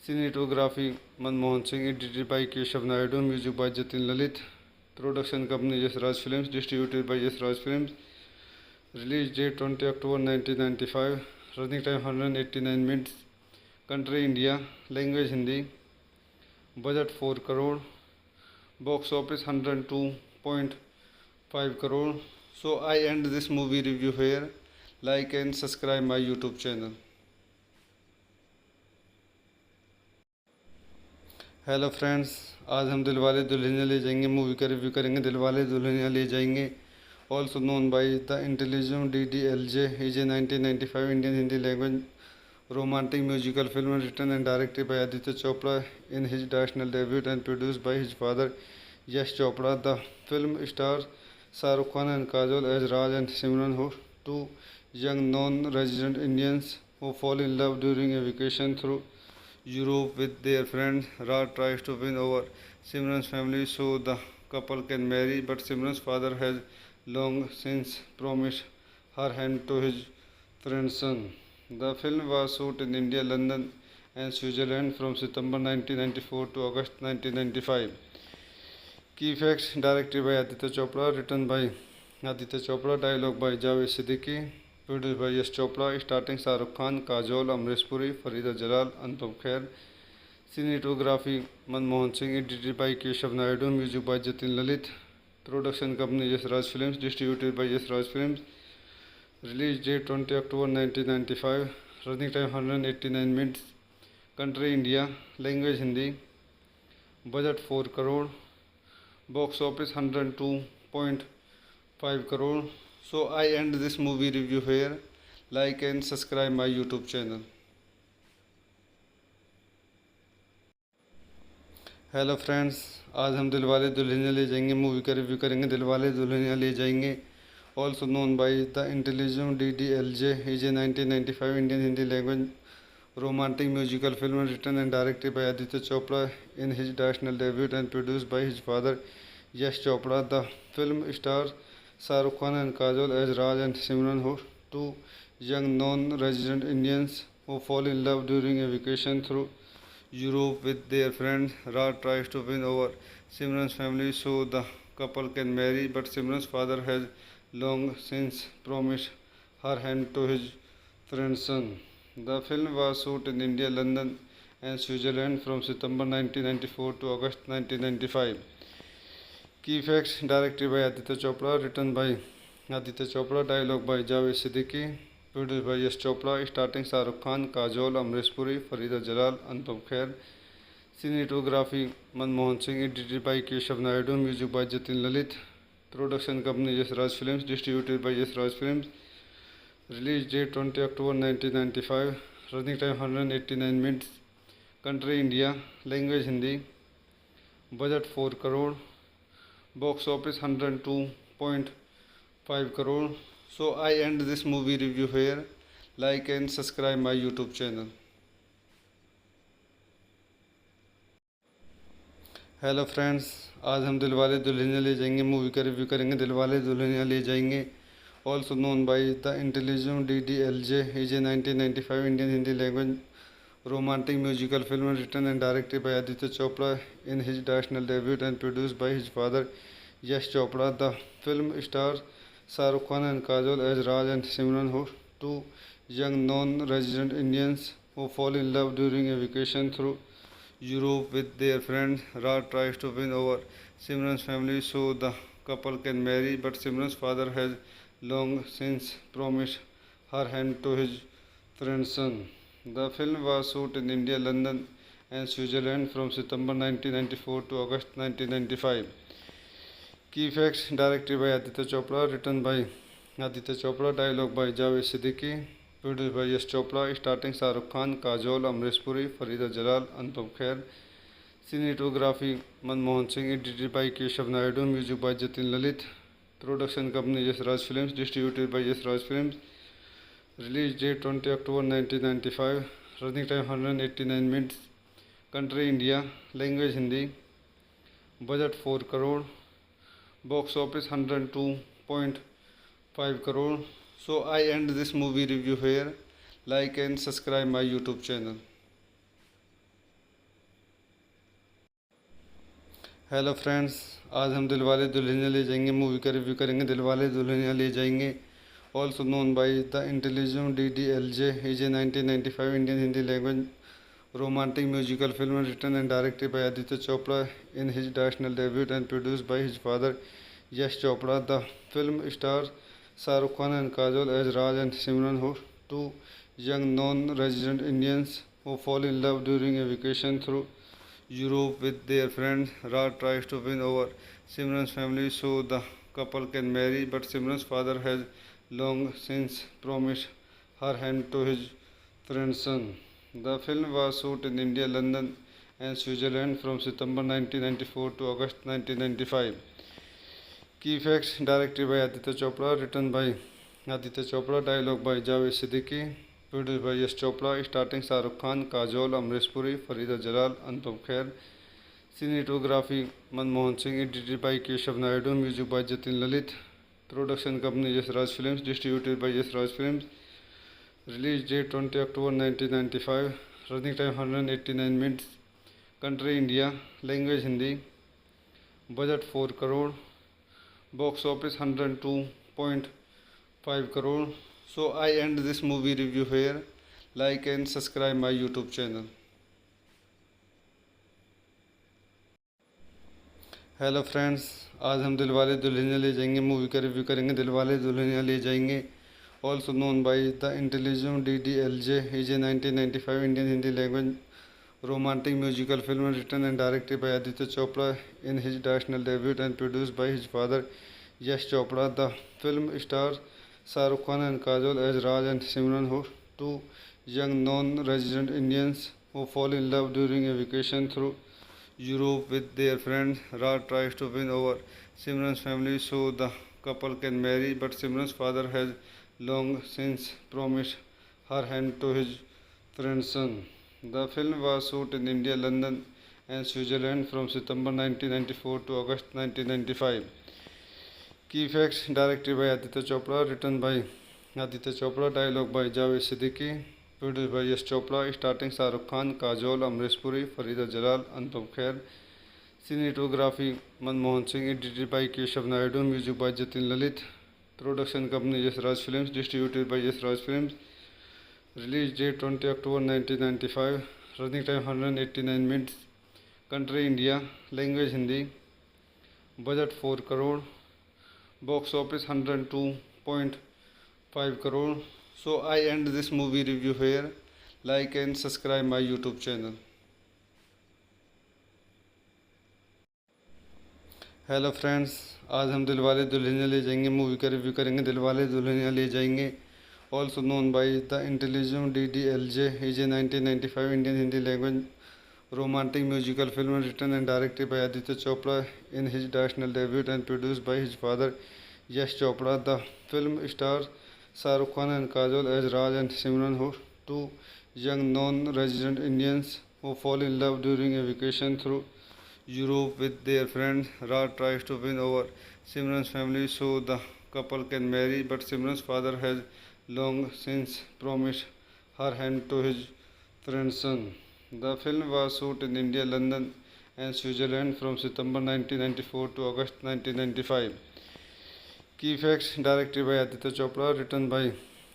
Speaker 1: Cinematography Manmohan Singh, edited by Keshav Naidu, music by Jatin Lalit. Production company Yash Raj Films, distributed by Yash Raj Films. Release date 20 October 1995. Running time 189 minutes. Country India. Language Hindi. Budget 4 crore. Box office 102.5 crore. So I end this movie review here. Like and subscribe my YouTube channel. Hello friends, आज हम दिलवाले दुल्हनिया ले जाएंगे movie का review करेंगे। दिलवाले दुल्हनिया ले जाएंगे, also known by the Intelligent DDLJ, is a 1995 Indian Hindi language romantic musical film written and directed by Aditya Chopra in his directorial debut and produced by his father Yash Chopra. The film stars Shah Rukh Khan and Kajol as Raj and Simran, who two young non-resident Indians who fall in love during a vacation through Europe with their friends. Raj tries to win over Simran's family so the couple can marry, but Simran's father has long since promised her hand to his friend's son. The film was shot in India, London, and Switzerland from September 1994 to August 1995. Key facts: directed by Aditya Chopra, written by Aditya Chopra, dialogue by Javed Siddiqui, produced by Yash Chopra, starring Shah Rukh Khan, Kajol, Amrish Puri, Farida Jalal, Anupam Kher. Cinematography Manmohan Singh, edited by Keshav Naidu, music by Jatin Lalit. Production company Yash Raj Films, distributed by Yash Raj Films. Release date 20 October 1995. Running time 189 minutes. Country India. Language Hindi. Budget 4 crore. Box office 102.5 crore. So I end this movie review here. Like and subscribe my YouTube channel. Hello friends, आज हम दिलवाले दुल्हनिया ले जाएंगे movie का review करेंगे। दिलवाले दुल्हनिया ले जाएंगे, also known by the Intelligent DDLJ, is a 1995 Indian Hindi language romantic musical film written and directed by Aditya Chopra in his directorial debut and produced by his father Yash Chopra. The film stars Shah Rukh Khan and Kajol as Raj and Simran, who two young non-resident Indians who fall in love during a vacation through Europe with their friends. Raj tries to win over Simran's family so the couple can marry, but Simran's father has long since promised her hand to his friend's son. The film was shot in India, London, and Switzerland from September 1994 to August 1995. Key facts: directed by Aditya Chopra, written by Aditya Chopra, dialogue by Javed Siddiqui, produced by Yash Chopra, starting Shah Rukh Khan, Kajol, Amrish Puri, Farida Jalal, Anupam Kher. Cinematography Manmohan Singh, edited by Keshav Naidu, music by Jatin Lalit. Production company Yash Raj Films, distributed by Yash Raj Films. Release date 20 October 1995. Running time 189 minutes. Country India. Language Hindi. Budget 4 crore. Box office 102.5 crore. So I end this movie review here. Like and subscribe my YouTube channel. Hello friends, आज हम दिलवाले दुल्हनिया ले जाएंगे movie का review करेंगे। दिलवाले दुल्हनिया ले जाएंगे, also known by the intelligent DDLJ, is a 1995 Indian Hindi language romantic musical film written and directed by Aditya Chopra in his directorial debut and produced by his father Yash Chopra. The film stars Shah Rukh Khan and Kajol as Raj and Simran, two young non-resident Indians who fall in love during a vacation through Europe with their friends. Raj tries to win over Simran's family so the couple can marry, but Simran's father has long since promised her hand to his friend's son. The film was shot in India, London and Switzerland from September 1994 to August 1995. Key facts: directed by Aditya Chopra, written by Aditya Chopra, dialogue by Javed Siddiqui, produced by Yash Chopra, starting Shah Rukh Khan, Kajol, Amrish Puri, Farida Jalal, Anupam Kher. Cinematography Manmohan Singh, edited by Keshav Naidu, music by Jatin Lalit. Production company Yash Raj Films, distributed by Yash Raj Films. Release date 20 October 1995. Running time 189 minutes. Country India. Language Hindi. Budget 4 crore. Box office 102.5 crore. So I end this movie review here. Like and subscribe my YouTube channel. Hello friends, आज हम दिलवाले दुल्हनिया ले जाएंगे movie का review करेंगे। दिलवाले दुल्हनिया ले जाएंगे, also known by the intelligent DDLJ, is a 1995 Indian Hindi language romantic musical film written and directed by Aditya Chopra in his directorial debut and produced by his father Yash Chopra. The film stars Shah Rukh Khan and Kajol as Raj and Simran, two young non-resident Indians who fall in love during a vacation through Europe with their friends. Raj tries to win over Simran's family so the couple can marry, but Simran's father has long since promised her hand to his friend's son. The film was shot in India, London and Switzerland from September 1994 to August 1995. Key facts: directed by Aditya Chopra, written by Aditya Chopra, dialogue by Javed Siddiqui, produced by Yash Chopra, starting Shah Rukh Khan, Kajol, Amrish Puri, Farida Jalal, Anupam Kher. Cinematography Manmohan Singh, edited by Keshav Naidu, music by Jatin Lalit. Production company Yash Raj Films, distributed by Yash Raj Films. Release date 20 October 1995. Running time 189 minutes. Country India. Language Hindi. Budget 4 crore. Box office 102.5 crore. So I end this movie review here. Like and subscribe my YouTube channel. Hello friends, आज हम दिलवाले दुल्हनिया ले जाएंगे movie का review करेंगे। दिलवाले दुल्हनिया ले जाएंगे, also known by the intelligent DDLJ, is a 1995 Indian Hindi language romantic musical film written and directed by Aditya Chopra in his directorial debut and produced by his father Yash Chopra. The film stars Shah Rukh Khan and Kajol as Raj and Simran, two young non-resident Indians who fall in love during a vacation through Europe with their friends. Raj tries to win over Simran's family so the couple can marry, but Simran's father has long since promised her hand to his friend's son. The film was shot in India, London and Switzerland from September 1994 to August 1995. Key facts: directed by Aditya Chopra, written by Aditya Chopra, dialogue by Javed Siddiqui, produced by Yash Chopra, starting Shah Rukh Khan, Kajol, Amrish Puri, Farida Jalal, Anupam Kher. Cinematography Manmohan Singh, edited by Keshav Naidu, music by Jatin Lalit. Production company Yash Raj Films, distributed by Yash Raj Films. Release date 20 October 1995. Running time 189 minutes, country India, language Hindi, budget 4 crore, box office 102.5 crore. So I end this movie review here. Like and subscribe my YouTube channel. Hello friends, आज हम दिलवाले दुल्हनिया ले जाएंगे movie का review करेंगे. दिलवाले दुल्हनिया ले जाएंगे, also known by the Intelligent DDLJ, is a 1995 Indian Hindi language romantic musical film written and directed by Aditya Chopra in his national debut and produced by his father Yash Chopra. The film stars Shah Rukh Khan and Kajol as Raj and Simran, two young non-resident Indians who fall in love during a vacation through Europe with their friends. Raj tries to win over Simran's family so the couple can marry, but Simran's father has long since promised her hand to his friend's son. The film was shot in India, London, and Switzerland from September 1994 to August 1995. Key facts: directed by Aditya Chopra, written by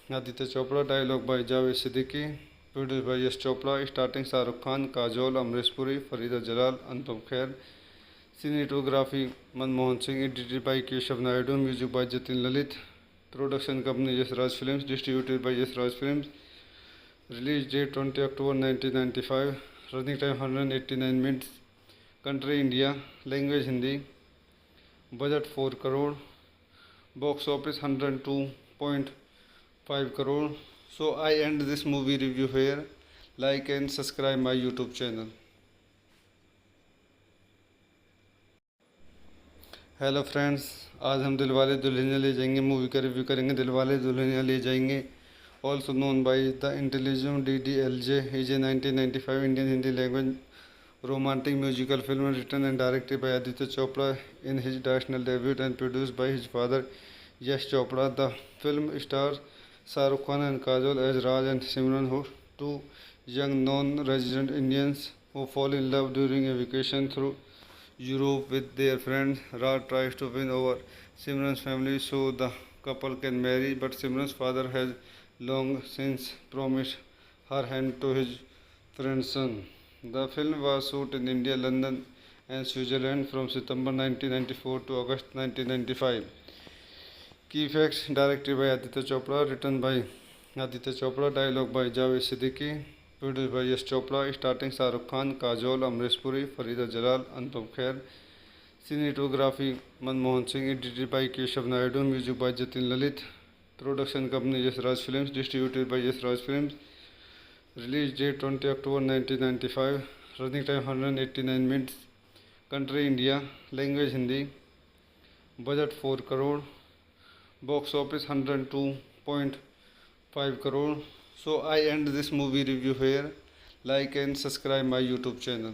Speaker 1: Aditya Chopra, dialogue by Javed Siddiqui, produced by Yash Chopra, starting Shah Rukh Khan, Kajol, Amrish Puri, Farida Jalal, Anupam Kher. Cinematography Manmohan Singh, edited by Keshav Naidu, music by Jatin Lalit. Production company Yash Raj Films, distributed by Yash Raj Films. Release date 20 October 1995. Running time 189 minutes. Country India. Language Hindi. Budget 4 crore. Box office 102.5 crore. So I end this movie review here. Like and subscribe my YouTube channel. Hello friends, आज हम दिलवाले दुल्हनिया ले जाएंगे movie का review करेंगे. दिलवाले दुल्हनिया ले जाएंगे, also known by the Intelligent DDLJ, is a 1995 Indian Hindi language romantic musical film written and directed by Aditya Chopra in his national debut and produced by his father Yash Chopra. The film stars Shah Rukh Khan and Kajol as Raj and Simran, two young non-resident Indians who fall in love during a vacation through Europe with their friends. Raj tries to win over Simran's family so the couple can marry, but Simran's father has long since promised her hand to his friend's son. The film was shot in India, London, and Switzerland from September 1994 to August 1995. Key facts: directed by Aditya Chopra, written by Aditya Chopra, dialogue by Javed Siddiqui, produced by Yash Chopra, starting Shah Rukh Khan, Kajol, Amrish Puri, Farida Jalal, Anupam Kher. Cinematography Manmohan Singh, edited by Keshav Naidu, music by Jatin Lalit. Production company Yash Raj Films, distributed by Yash Raj Films. Release date 20 October 1995. Running time 189 minutes. Country India. Language Hindi. Budget 4 crore. Box office 102.5 crore. So I end this movie review here. Like and subscribe my YouTube channel.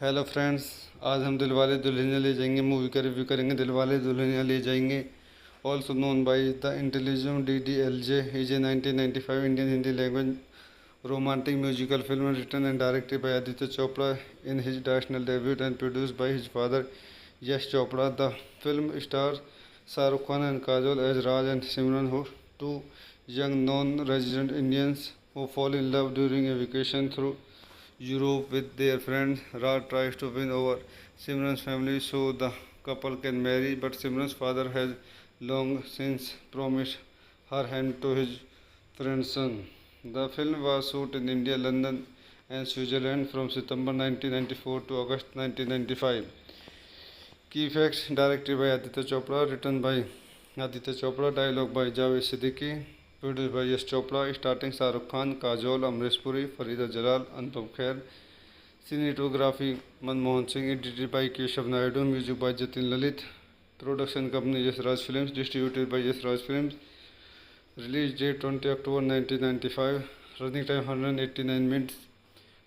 Speaker 1: Hello friends, आज हम दिलवाले दुल्हनिया ले जाएंगे movie का review करेंगे. दिलवाले दुल्हनिया ले जाएंगे, also known by the Intelligent DDLJ, is a 1995 Indian Hindi language romantic musical film written and directed by Aditya Chopra in his national debut and produced by his father Yash Chopra. The film stars Shah Rukh Khan and Kajol as Raj and Simran, two young non-resident Indians who fall in love during a vacation through Europe with their friends. Raj tries to win over Simran's family so the couple can marry, but Simran's father has long since promised her hand to his friend's son. The film was shot in India, London, and Switzerland from September 1994 to August 1995. Key facts: directed by Aditya Chopra, written by Aditya Chopra, dialogue by Javed Siddiqui, produced by Yash Chopra, starting Shah Rukh Khan, Kajol, Amrish Puri, Farida Jalal, Anupam Kher. Cinematography Manmohan Singh, edited by Keshav Naidu, music by Jatin Lalit. Production company Yash Raj Films, distributed by Yash Raj Films. Release date 20 October 1995. Running time 189 minutes.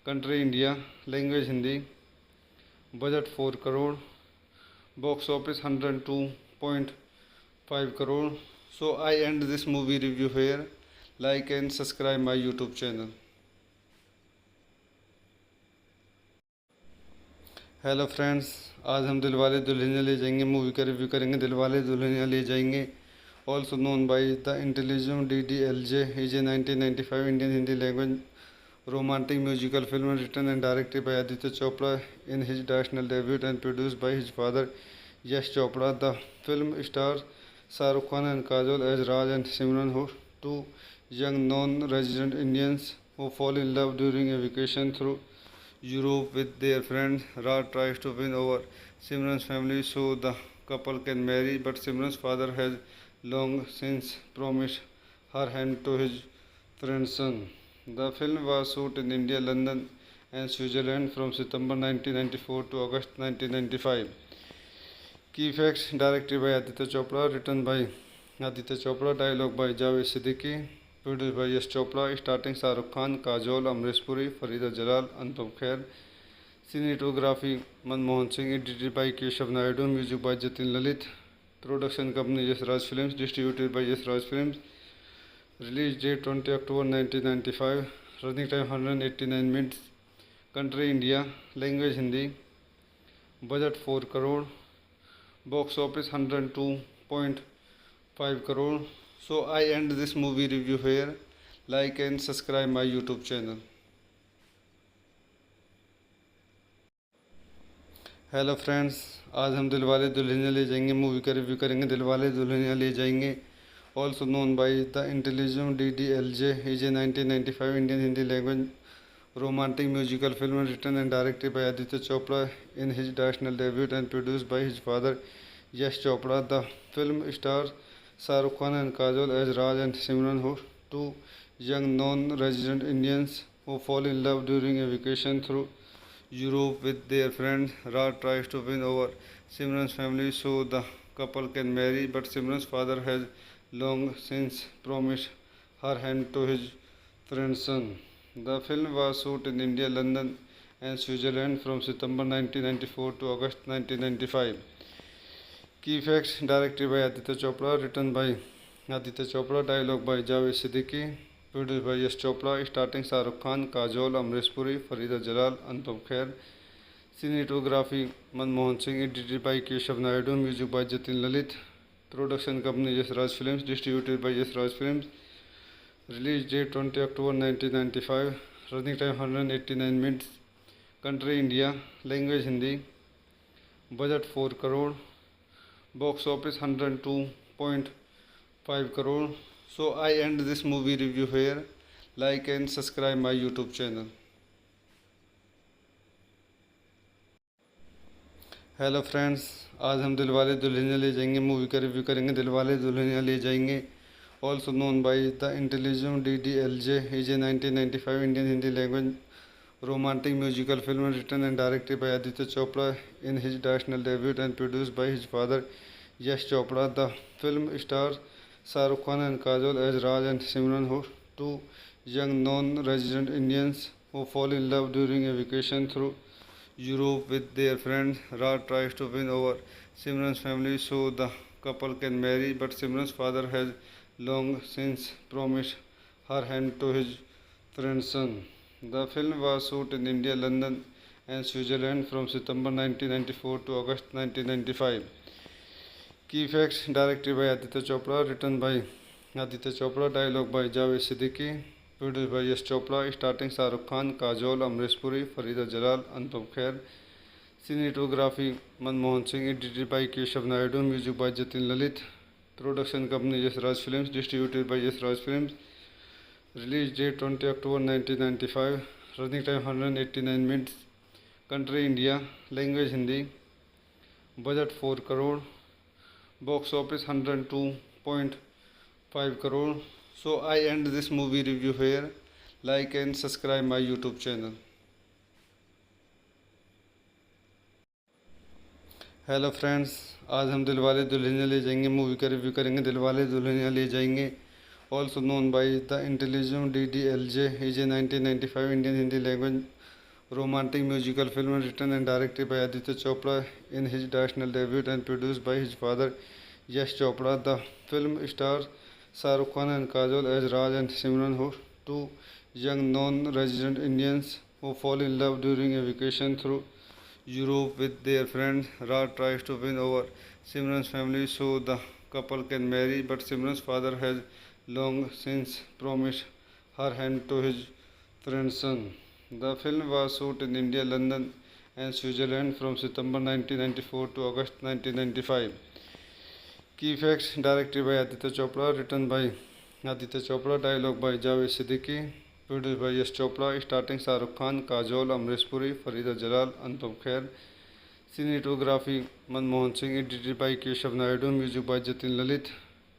Speaker 1: Country India. Language Hindi. Budget 4 crore. Box office 102.5 crore. So I end this movie review here. Like and subscribe my YouTube channel. Hello friends, आज हम दिलवाले दुल्हनिया ले जाएंगे movie का review करेंगे. दिलवाले दुल्हनिया ले जाएंगे, also known by the Intelligium DDLJ, is a 1995 Indian Hindi language romantic musical film written and directed by Aditya Chopra in his directorial debut and produced by his father Yash Chopra. The film stars Shah Rukh Khan and Kajol as Raj and Simran, two young non-resident Indians who fall in love during a vacation through Europe with their friends. Raj tries to win over Simran's family so the couple can marry, but Simran's father has long since promised her hand to his friend's son. The film was shot in India, London, and Switzerland from September 1994 to August 1995. Key facts: directed by Aditya Chopra, written by Aditya Chopra, dialogue by Javed Siddiqui, produced by Yash Chopra, starting Shah Rukh Khan, Kajol, Amrish Puri, Farida Jalal, Anupam Kher. Cinematography Manmohan Singh, edited by Keshav Naidu, music by Jatin Lalit. Production company Yash Raj Films, distributed by Yash Raj Films. Release date 20 October 1995. Running time 189 minutes. Country India. Language Hindi. Budget 4 crore. Box office 102.5 crore. So I end this movie review here. Like and subscribe my YouTube channel. Hello friends, आज हम दिलवाले दुल्हनिया ले जाएंगे movie का review करेंगे। दिलवाले दुल्हनिया ले जाएंगे, also known by the Intelligium DDLJ, is a 1995 Indian Hindi language romantic musical film written and directed by Aditya Chopra in his directorial debut and produced by his father Yash Chopra. The film stars Shah Rukh Khan and Kajol as Raj and Simran, two young non-resident Indians who fall in love during a vacation through Europe with their friends. Raj tries to win over Simran's family so the couple can marry, but Simran's father has long since promised her hand to his friend's son. The film was shot in India, London, and Switzerland from September 1994 to August 1995. Key facts: directed by Aditya Chopra, written by Aditya Chopra, dialogue by Javed Siddiqui, produced by Yash Chopra, starting Shah Rukh Khan, Kajol, Amrish Puri, Farida Jalal, Anupam Kher. Cinematography Manmohan Singh, edited by Keshav Naidu, music by Jatin Lalit. Production company Yash Raj Films, distributed by Yash Raj Films. Release date 20 October 1995. Running time 189 minutes. Country India. Language Hindi. Budget 4 crore. Box office 102.5 crore. So I end this movie review here. Like and subscribe my YouTube channel. Hello friends, आज हम दिलवाले दुल्हनिया ले जाएंगे movie का review करेंगे। दिलवाले दुल्हनिया ले जाएंगे, also known by the Intelligium DDLJ, is a 1995 Indian Hindi language romantic musical film written and directed by Aditya Chopra in his directorial debut and produced by his father Yash Chopra. The film stars Shah Rukh Khan and Kajol as Raj and Simran, two young non-resident Indians who fall in love during a vacation through Europe with their friends. Raj tries to win over Simran's family so the couple can marry, but Simran's father has long since promised her hand to his friend's son. The film was shot in India, London, and Switzerland from September 1994 to August 1995. Key facts: directed by Aditya Chopra, written by Aditya Chopra, dialogue by Javed Siddiqui, produced by Yash Chopra, starting Shah Rukh Khan, Kajol, Amrish Puri, Farida Jalal, Anupam Kher. Cinematography Manmohan Singh, edited by Keshav Naidu, music by Jatin Lalit. Production company Yash Raj Films, distributed by Yash Raj Films. Release date 20 October 1995. Running time 189 minutes. Country India. Language Hindi. Budget 4 crore. Box office 102.5 crore. So I end this movie review here. Like and subscribe my YouTube channel. Hello friends, आज हम दिलवाले दुल्हनिया ले जाएंगे movie का review करेंगे। दिलवाले दुल्हनिया ले जाएंगे, also known by the Intelligium DDLJ, is a 1995 Indian Hindi language romantic musical film written and directed by Aditya Chopra in his directorial debut and produced by his father Yash Chopra. The film stars Shah Rukh Khan and Kajol as Raj and Simran, two young non-resident Indians who fall in love during a vacation through Europe with their friends. Raj tries to win over Simran's family so the couple can marry, but Simran's father has long since promised her hand to his friend's son. The film was shot in India, London, and Switzerland from September 1994 to August 1995. Key facts: directed by Aditya Chopra, written by Aditya Chopra, dialogue by Javed Siddiqui, produced by Yash Chopra, starting Shah Rukh Khan, Kajol, Amrish Puri, Farida Jalal, Anupam Kher. Cinematography Manmohan Singh, edited by Keshav Naidu, music by Jatin Lalit.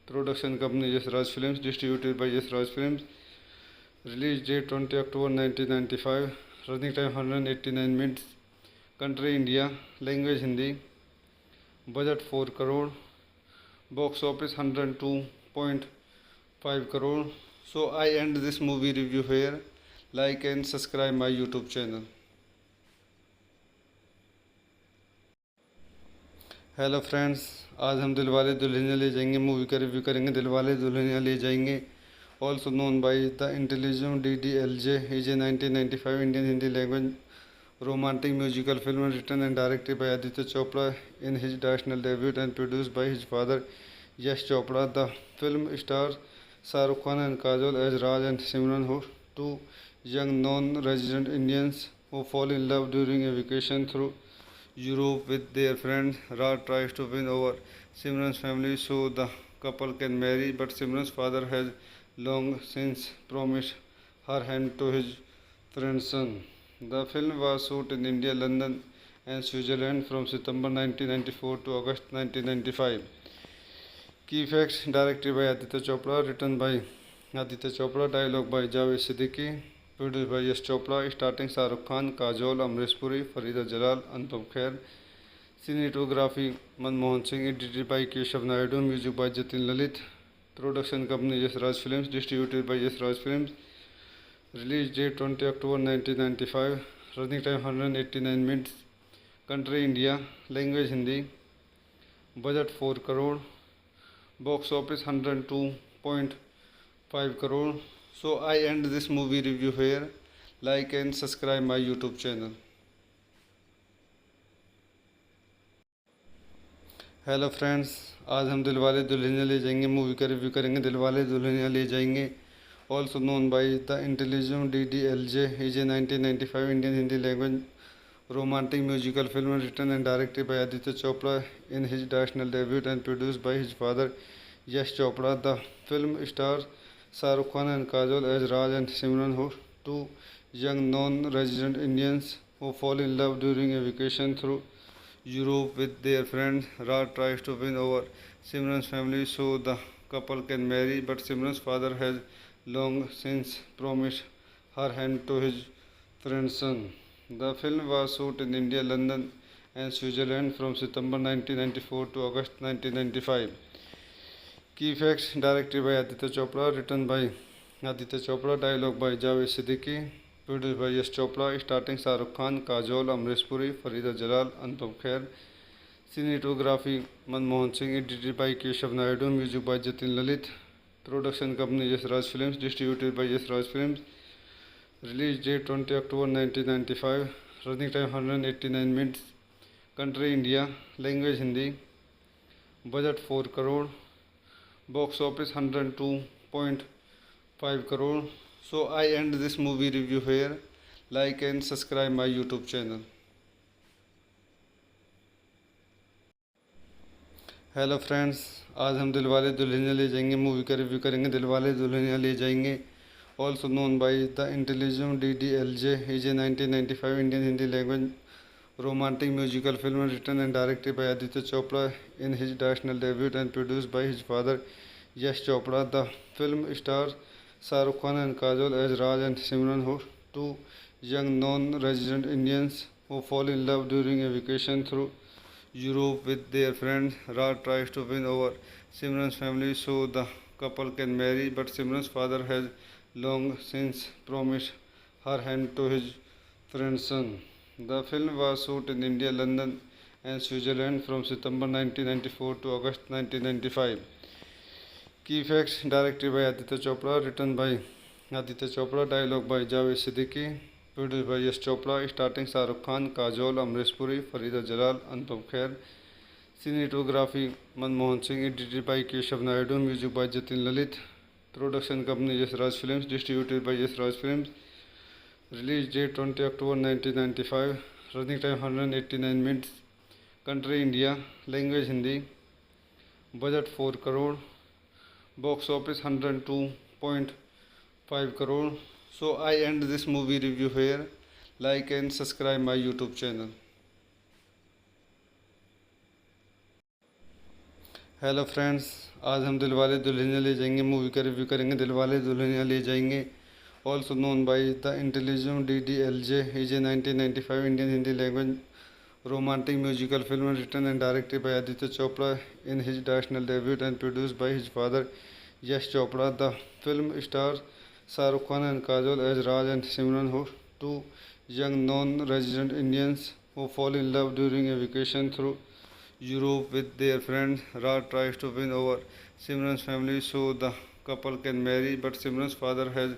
Speaker 1: Production company Yash Raj Films, distributed by Yash Raj Films. Release date 20 October 1995. Running time 189 minutes. Country India. Language Hindi. Budget 4 crore. Box office 102.5 crore. So I end this movie review here. Like and subscribe my YouTube channel. Hello friends, आज हम दिलवाले दुल्हनिया ले जाएंगे movie का review करेंगे। दिलवाले दुल्हनिया ले जाएंगे, also known by the intelligent DDLJ, is a 1995 Indian Hindi language romantic musical film written and directed by Aditya Chopra in his directorial debut and produced by his father Yash Chopra. The film stars Shah Rukh Khan and Kajol as Raj and Simran, two young non-resident Indians who fall in love during a vacation through Europe with their friends. Raj tries to win over Simran's family so the couple can marry, but Simran's father has long since promised her hand to his friend's son. The film was shot in India, London, and Switzerland from September 1994 to August 1995. Key facts: directed by Aditya Chopra, written by Aditya Chopra, dialogue by Javed Siddiqui, produced by Yash Chopra, starting Shah Rukh Khan, Kajol, Amrish Puri, Farida Jalal, Anupam Kher. Cinematography Manmohan Singh, edited by Keshav Naidu, music by Jatin Lalit. Production company Yash Raj Films, distributed by Yash Raj Films. Release date 20 October 1995. Running time 189 minutes. Country India. Language Hindi. Budget 4 crore. Box office 102.5 crore. So I end this movie review here. Like and subscribe my YouTube channel. Hello friends, आज हम दिलवाले दुल्हनिया ले जाएंगे movie का review करेंगे। दिलवाले दुल्हनिया ले जाएंगे, also known by the intelligent DDLJ, is a 1995 Indian Hindi language romantic musical film written and directed by Aditya Chopra in his directorial debut and produced by his father Yash Chopra. The film stars Shah Rukh Khan and Kajol as Raj and Simran, two young non-resident Indians who fall in love during a vacation through Europe with their friends. Raj tries to win over Simran's family so the couple can marry, but Simran's father has long since promised her hand to his friend's son. The film was shot in India, London, and Switzerland from September 1994 to August 1995. Key facts: directed by Aditya Chopra, written by Aditya Chopra, dialogue by Javed Siddiqui, produced by Yash Chopra, starring Shah Rukh Khan, Kajol, Amrish Puri, Farida Jalal, Anupam Kher. Cinematography Manmohan Singh, edited by Keshav Naidu, music by Jatin Lalit. Production company Yash Raj Films, distributed by Yash Raj Films. Release date 20 October 1995. Running time 189 minutes. Country India. Language Hindi. Budget 4 crore. Box office 102.5 crore. So I end this movie review here. Like and subscribe my YouTube channel. Cinematography Manmohan Singh, edited by Keshav Naidu, music by Jatin Lalit. Production company Yash Raj Films, distributed by Yash Raj Films. Release date 20 October 1995. Running time 189 minutes. Country India. Language Hindi. Budget 4 crore. Box office 102.5 crore. So I end this movie review here. Like and subscribe my YouTube channel. Hello friends, आज हम दिलवाले दुल्हनिया ले जाएंगे movie का review करेंगे। दिलवाले दुल्हनिया ले जाएंगे, also known by the intelligent DDLJ, is a 1995 Indian Hindi language romantic musical film written and directed by Aditya Chopra in his directorial debut and produced by his father Yash Chopra. The film stars Shah Rukh Khan and Kajol as Raj and Simran, two young non-resident Indians who fall in love during a vacation through Europe with their friends. Raj tries to win over Simran's family so the couple can marry, but Simran's father has long since promised her hand to his friend's son. The film was shot in India, London, and Switzerland from September 1994 to August 1995. Key facts: directed by Aditya Chopra, written by Aditya Chopra, dialogue by Javed Siddiqui, produced by Yash Chopra, starring Shah Rukh Khan, Kajol, Amrish Puri, Farida Jalal, Anupam Kher. Cinematography Manmohan Singh, edited by Keshav Naidu, music by Jatin Lalit, production company Yes Raj Films, distributed by Yes Raj Films. Release date 20 October 1995, running time 189 minutes, country India, language Hindi, budget 4 crore, box office 102.5 crore. So I end this movie review here. Like and subscribe my YouTube channel. Hello friends, आज हम दिलवाले दुल्हनिया ले जाएंगे movie का review करेंगे। दिलवाले दुल्हनिया ले जाएंगे, also known by the Intelligent DDLJ, is a 1995 Indian Hindi language romantic musical film written and directed by Aditya Chopra in his directorial debut and produced by his father Yash Chopra. The film stars Shah Rukh Khan and Kajol as Raj and Simran, two young non-resident Indians who fall in love during a vacation through Europe with their friends. Raj tries to win over Simran's family so the couple can marry, but Simran's father has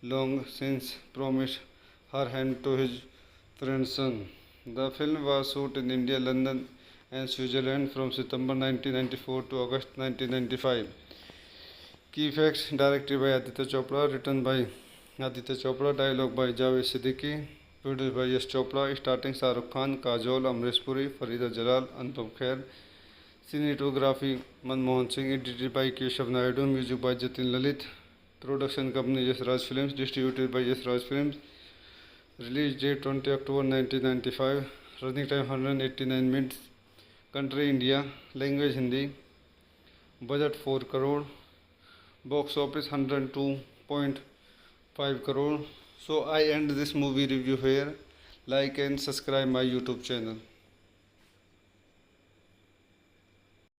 Speaker 1: long since promised her hand to his friend's son. The film was shot in India, London, and Switzerland from September 1994 to August 1995. Key facts: directed by Aditya Chopra, written by Aditya Chopra, dialogue by Javed Siddiqui, produced by Yash Chopra, starting Shah Rukh Khan, Kajol, Amrish Puri, Farida Jalal, Anupam Kher. Cinematography Manmohan Singh, edited by Keshav Naidu, music by Jatin Lalit, production company Yes Raj Films, distributed by Yes Raj Films. Release date 20 October 1995, running time 189 minutes, country India, language Hindi, budget 4 crore, box office 102.5 crore. So I end this movie review here. Like and subscribe my YouTube channel.